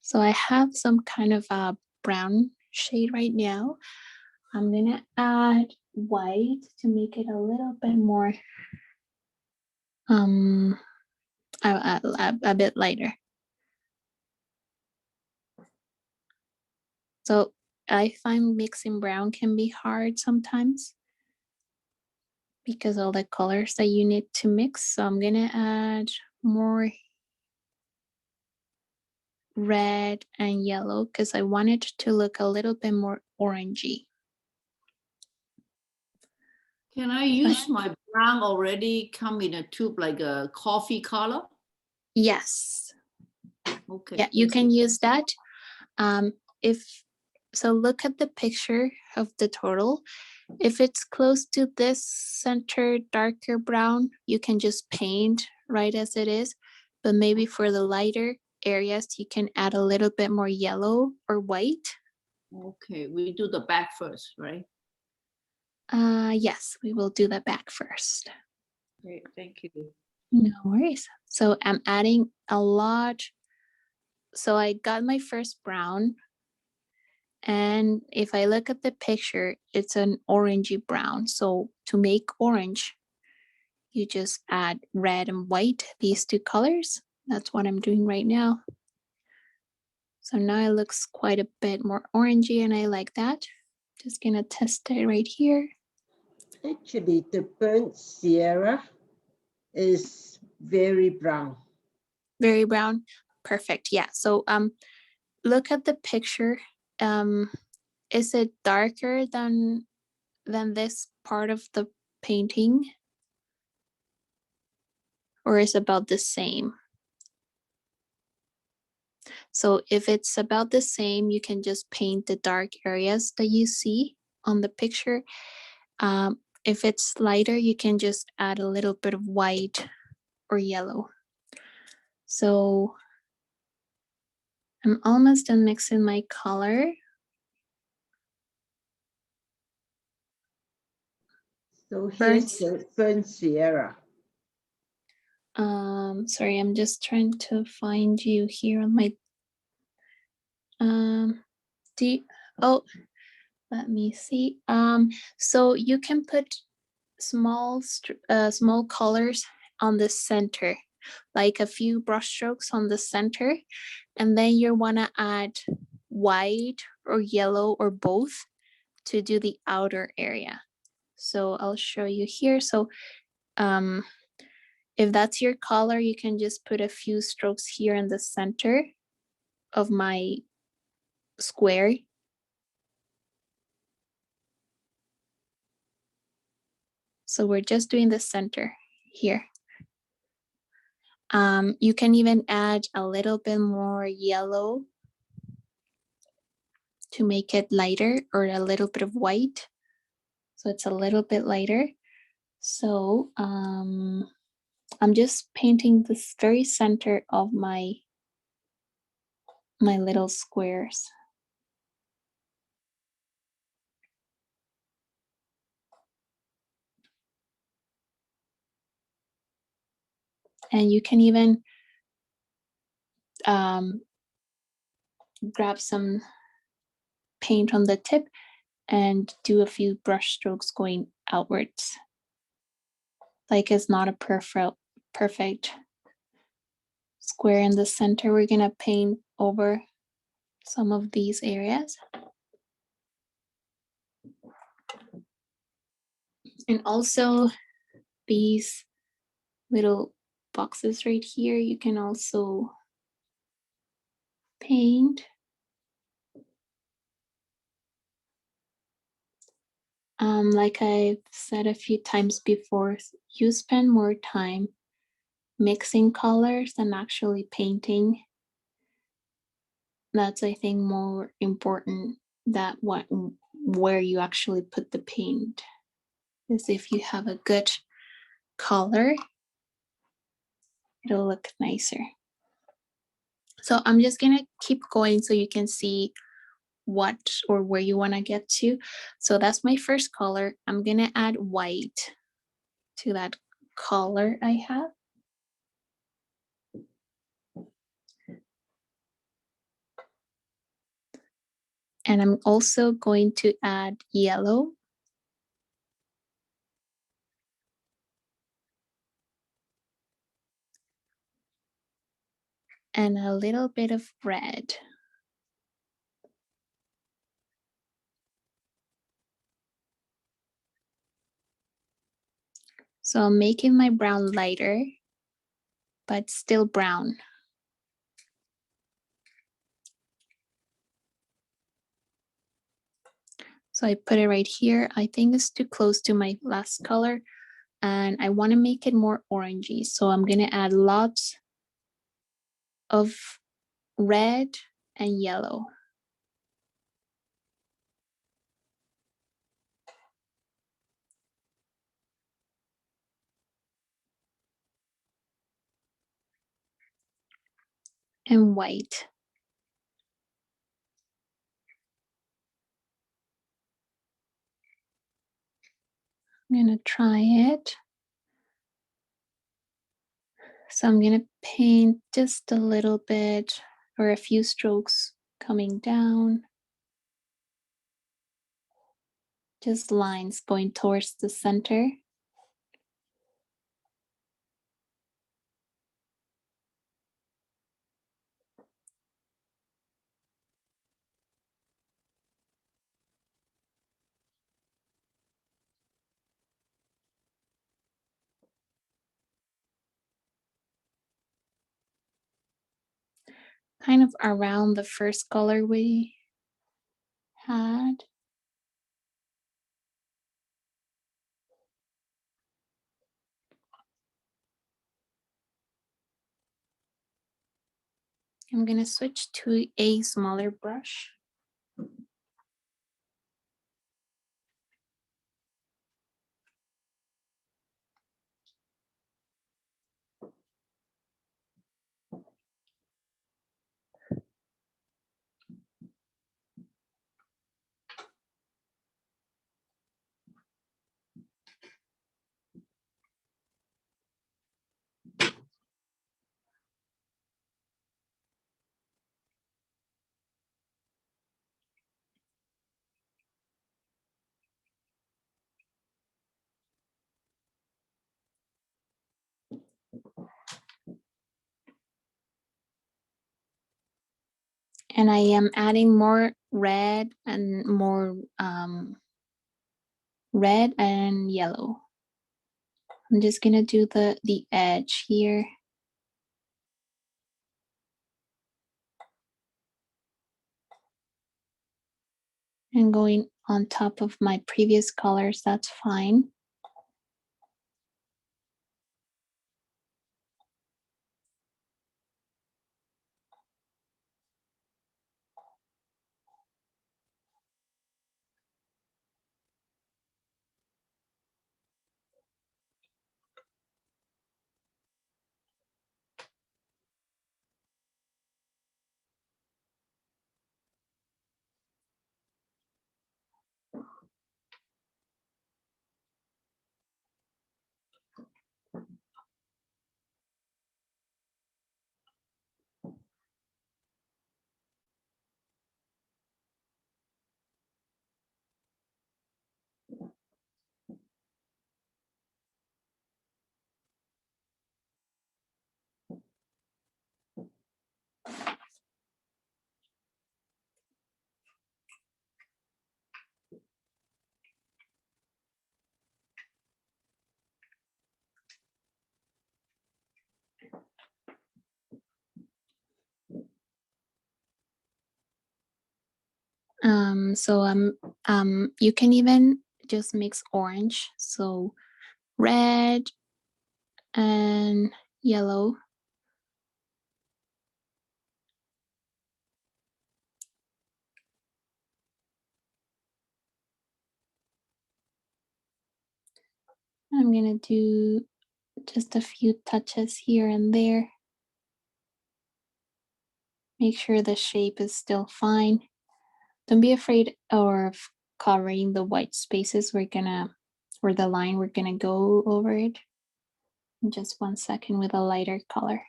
Speaker 1: So I have some kind of a brown shade right now. I'm gonna add white to make it a little bit more a bit lighter. So I find mixing brown can be hard sometimes because all the colors that you need to mix. So I'm gonna add more red and yellow because I want it to look a little bit more orangey.
Speaker 4: Can I use my brown already come in a tube like a coffee color?
Speaker 1: Yes.
Speaker 4: Okay.
Speaker 1: Yeah, you can use that. So look at the picture of the turtle. If it's close to this center darker brown, you can just paint right as it is. But maybe for the lighter areas, you can add a little bit more yellow or white.
Speaker 4: Okay, we do the back first, right?
Speaker 1: Yes, we will do the back first.
Speaker 4: Great, thank you.
Speaker 1: No worries. So I'm adding a lot. So I got my first brown. And if I look at the picture, it's an orangey brown. So to make orange, you just add red and white, these two colors. That's what I'm doing right now. So now it looks quite a bit more orangey and I like that. Just gonna test it right here.
Speaker 7: Actually, the burnt Sierra is very brown.
Speaker 1: Very brown. Perfect. Yeah. So look at the picture. Is it darker than this part of the painting? Or is about the same? So if it's about the same, you can just paint the dark areas that you see on the picture. If it's lighter, you can just add a little bit of white or yellow. So I'm almost done mixing my color.
Speaker 7: So here's
Speaker 1: Burnt.
Speaker 7: the burnt Sierra.
Speaker 1: Sorry, I'm just trying to find you here on my oh, let me see. So you can put small colors on the center, like a few brush strokes on the center, and then you want to add white or yellow or both to do the outer area. So I'll show you here. So if that's your color, you can just put a few strokes here in the center of my square. So we're just doing the center here. You can even add a little bit more yellow to make it lighter, or a little bit of white. So it's a little bit lighter. So I'm just painting this very center of my little squares. And you can even grab some paint on the tip and do a few brush strokes going outwards. Like it's not a perfect square in the center. We're gonna paint over some of these areas. And also these little boxes right here, you can also paint. Like I've said a few times before, you spend more time mixing colors than actually painting. That's, I think, more important, that where you actually put the paint. Is if you have a good color, it'll look nicer. So I'm just gonna keep going so you can see what or where you want to get to. So that's my first color. I'm gonna add white to that color I have. And I'm also going to add yellow. And a little bit of red. So I'm making my brown lighter, but still brown. So I put it right here. I think it's too close to my last color, and I want to make it more orangey. So I'm gonna add lots of red and yellow. And white. I'm gonna try it. So I'm gonna paint just a little bit, or a few strokes coming down. Just lines going towards the center. kind of around the first color we had. I'm gonna switch to a smaller brush. And I am adding more red and more red and yellow. I'm just gonna do the edge here. And going on top of my previous colors, that's fine. So you can even just mix orange. So red and yellow. I'm gonna do just a few touches here and there. Make sure the shape is still fine. Don't be afraid of covering the white spaces. Or the line, we're gonna go over it in just 1 second with a lighter color.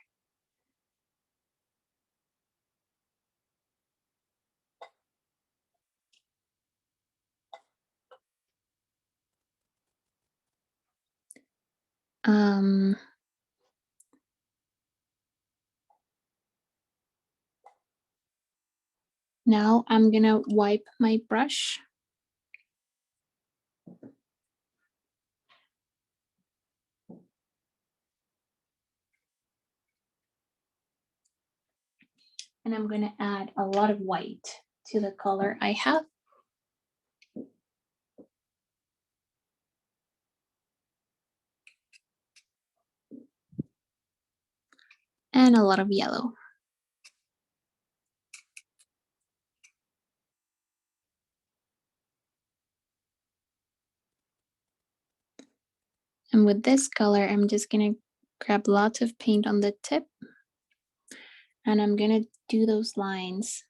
Speaker 1: Now I'm gonna wipe my brush. And I'm gonna add a lot of white to the color I have. And a lot of yellow. And with this color, I'm just gonna grab lots of paint on the tip. And I'm gonna do those lines.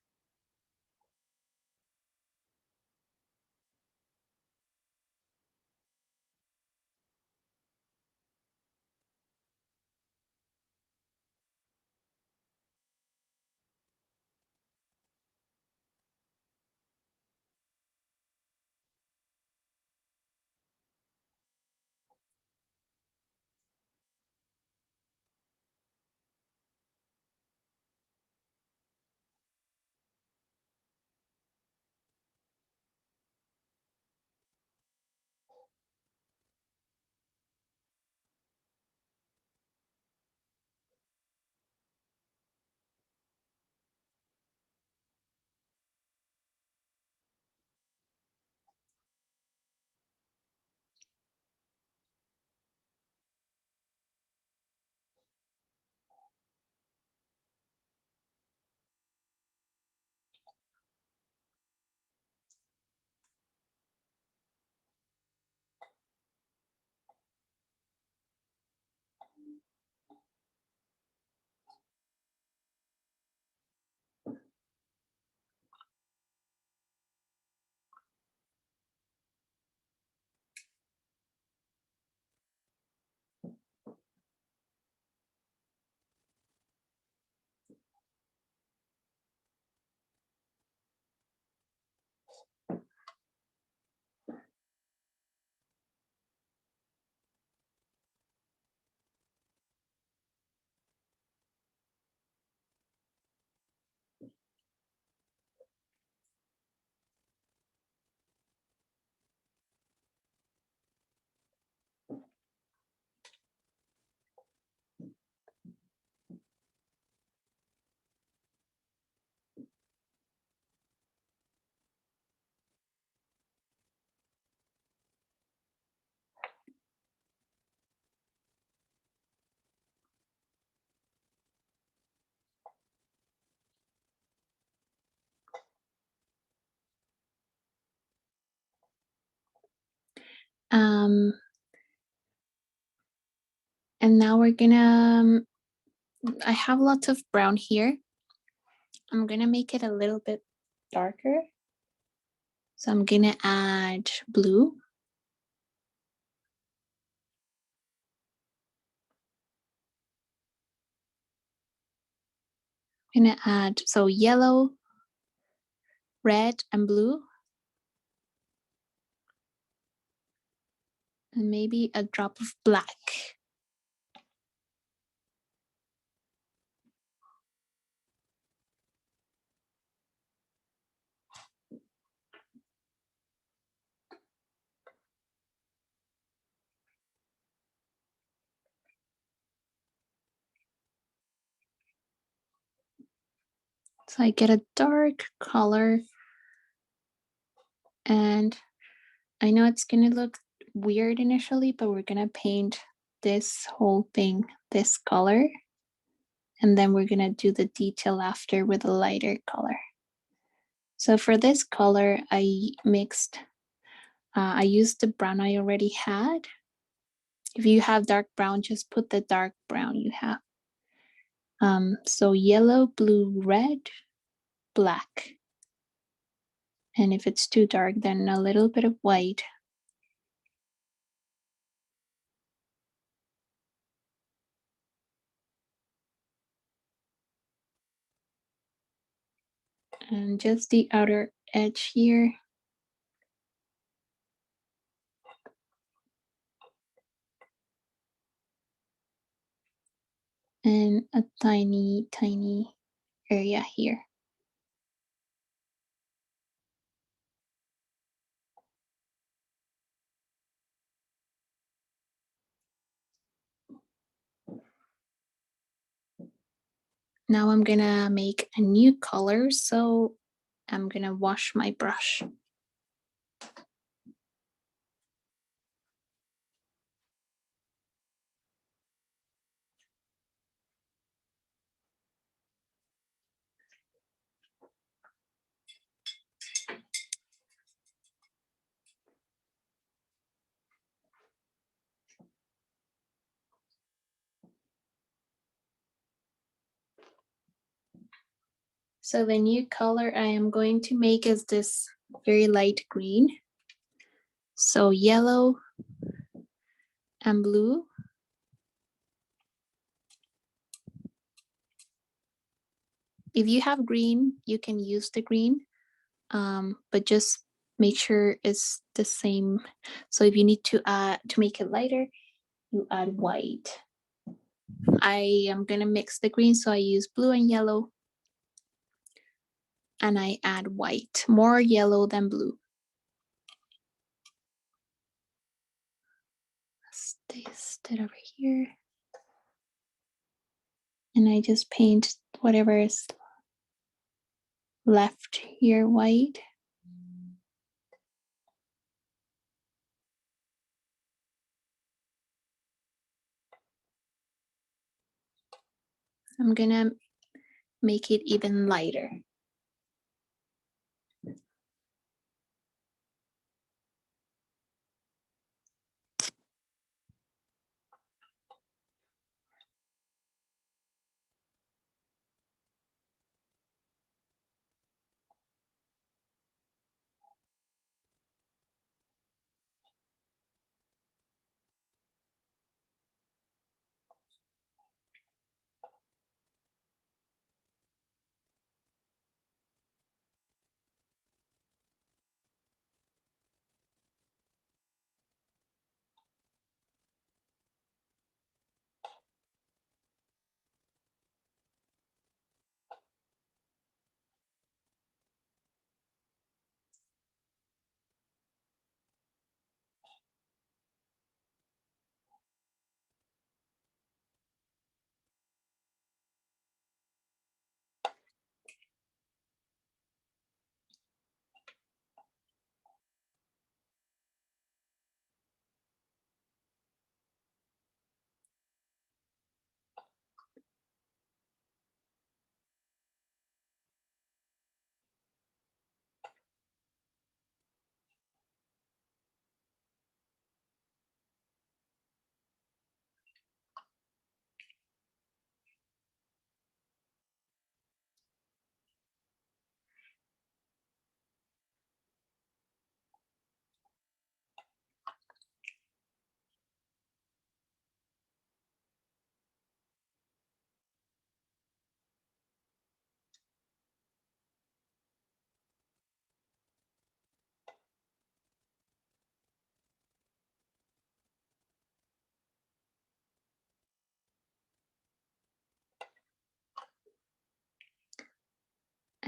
Speaker 1: And now we're gonna, I have lots of brown here. I'm gonna make it a little bit darker. So I'm gonna add blue. I'm gonna add, so yellow, red, and blue. And maybe a drop of black. So I get a dark color, and I know it's gonna look weird initially, but we're gonna paint this whole thing this color, and then we're gonna do the detail after with a lighter color. So for this color, I mixed, I used the brown I already had. If you have dark brown, just put the dark brown you have. So yellow, blue, red, black. And if it's too dark, then a little bit of white. And just the outer edge here. And a tiny, tiny area here. Now I'm gonna make a new color, so I'm gonna wash my brush. So the new color I am going to make is this very light green. So yellow and blue. If you have green, you can use the green, but just make sure it's the same. So if you need to make it lighter, you add white. I am gonna mix the green, so I use blue and yellow. And I add white, more yellow than blue. Paste it over here. And I just paint whatever is left here white. I'm gonna make it even lighter.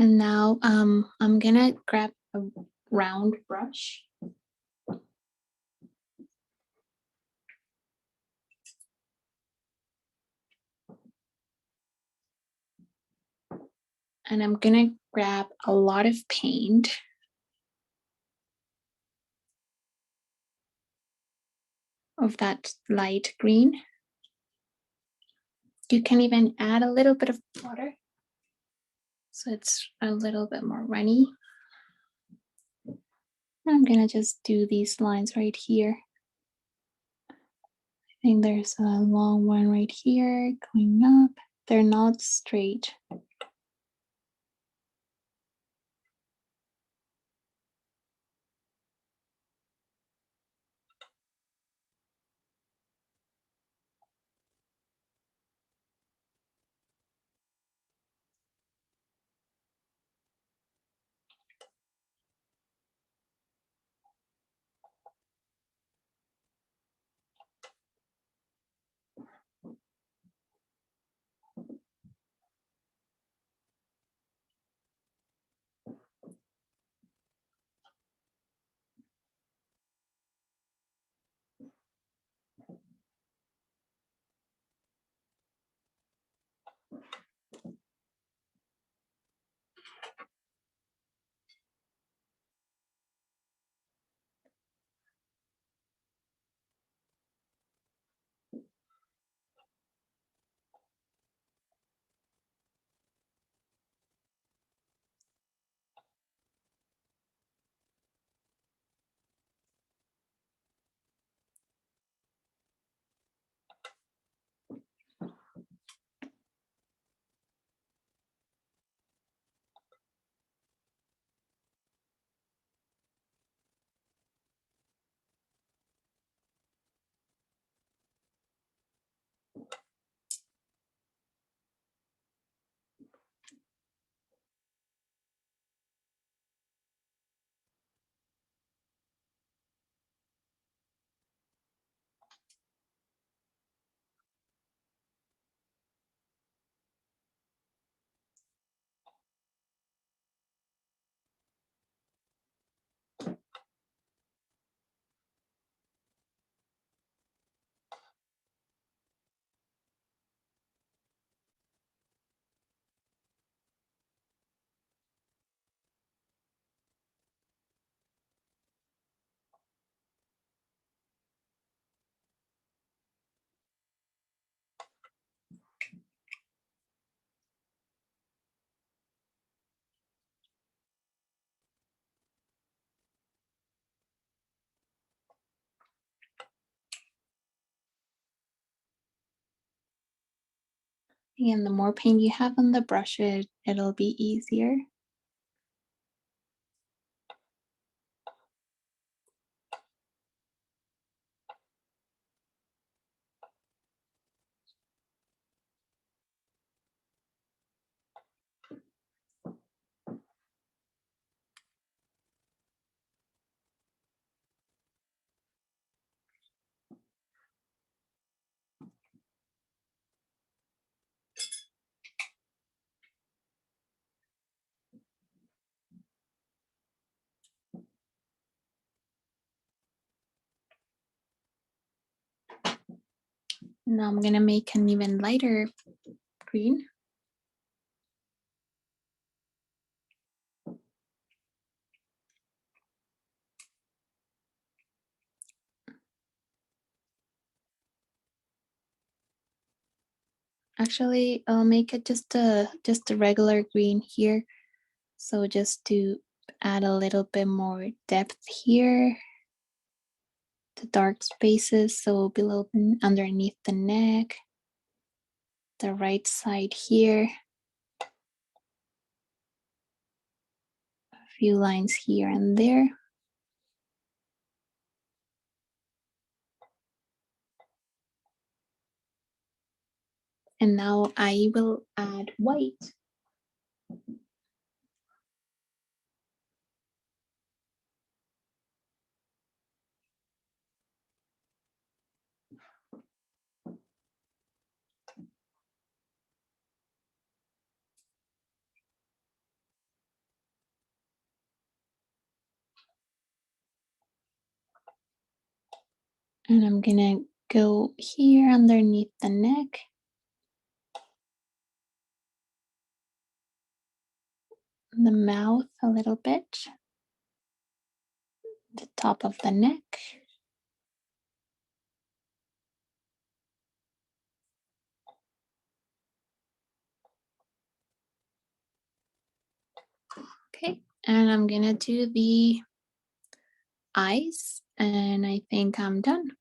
Speaker 1: And now I'm gonna grab a round brush. And I'm gonna grab a lot of paint. Of that light green. You can even add a little bit of water, so it's a little bit more runny. I'm gonna just do these lines right here. I think there's a long one right here going up. They're not straight. And the more paint you have on the brush, it'll be easier. Now I'm gonna make an even lighter green. Actually, I'll make it just a regular green here. So just to add a little bit more depth here, the dark spaces, so below underneath the neck, the right side here, a few lines here and there. And now I will add white. And I'm gonna go here underneath the neck. The mouth a little bit. The top of the neck. Okay, and I'm gonna do the eyes, and I think I'm done.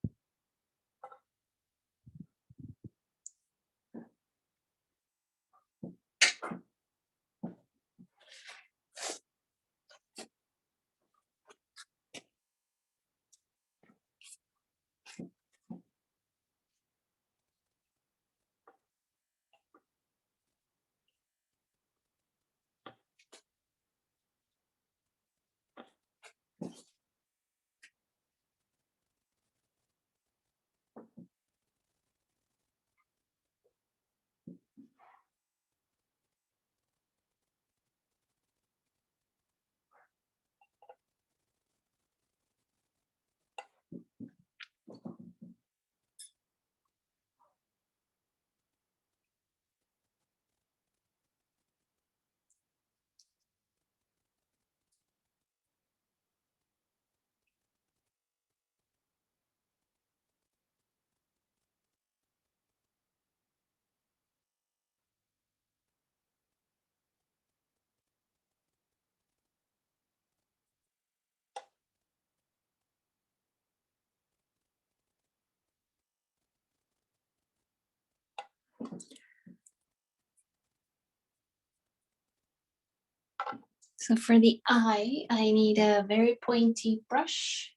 Speaker 1: So for the eye, I need a very pointy brush.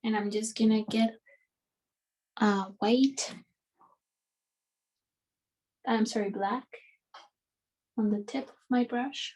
Speaker 1: And I'm just gonna get white, I'm sorry, black on the tip of my brush.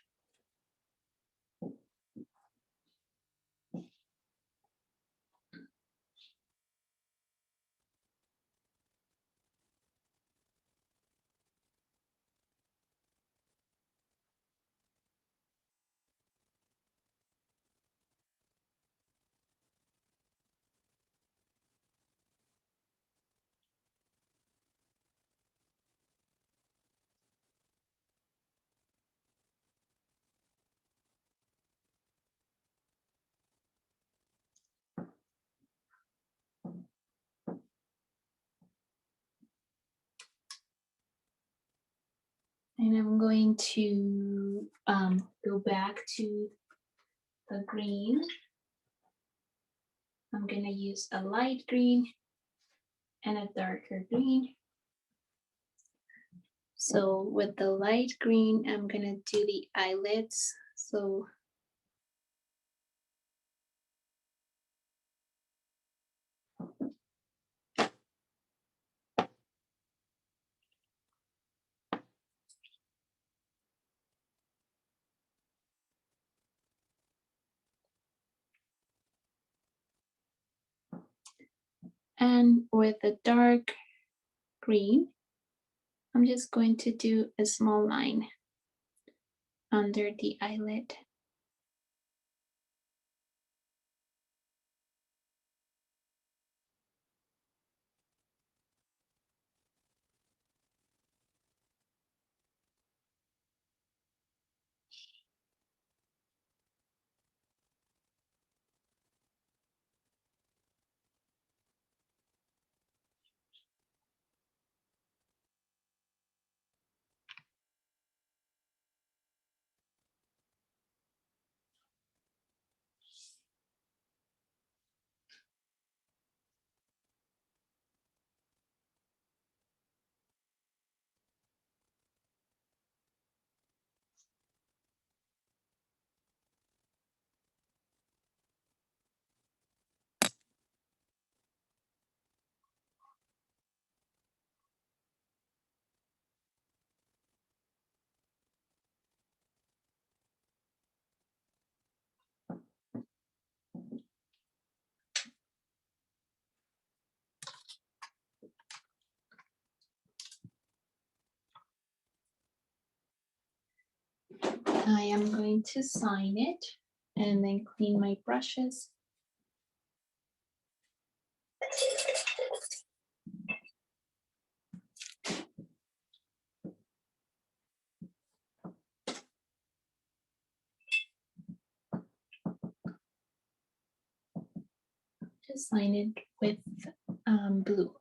Speaker 1: And I'm going to go back to the green. I'm gonna use a light green and a darker green. So with the light green, I'm gonna do the eyelids. So and with the dark green, I'm just going to do a small line under the eyelid. I am going to sign it and then clean my brushes. Just sign it with blue.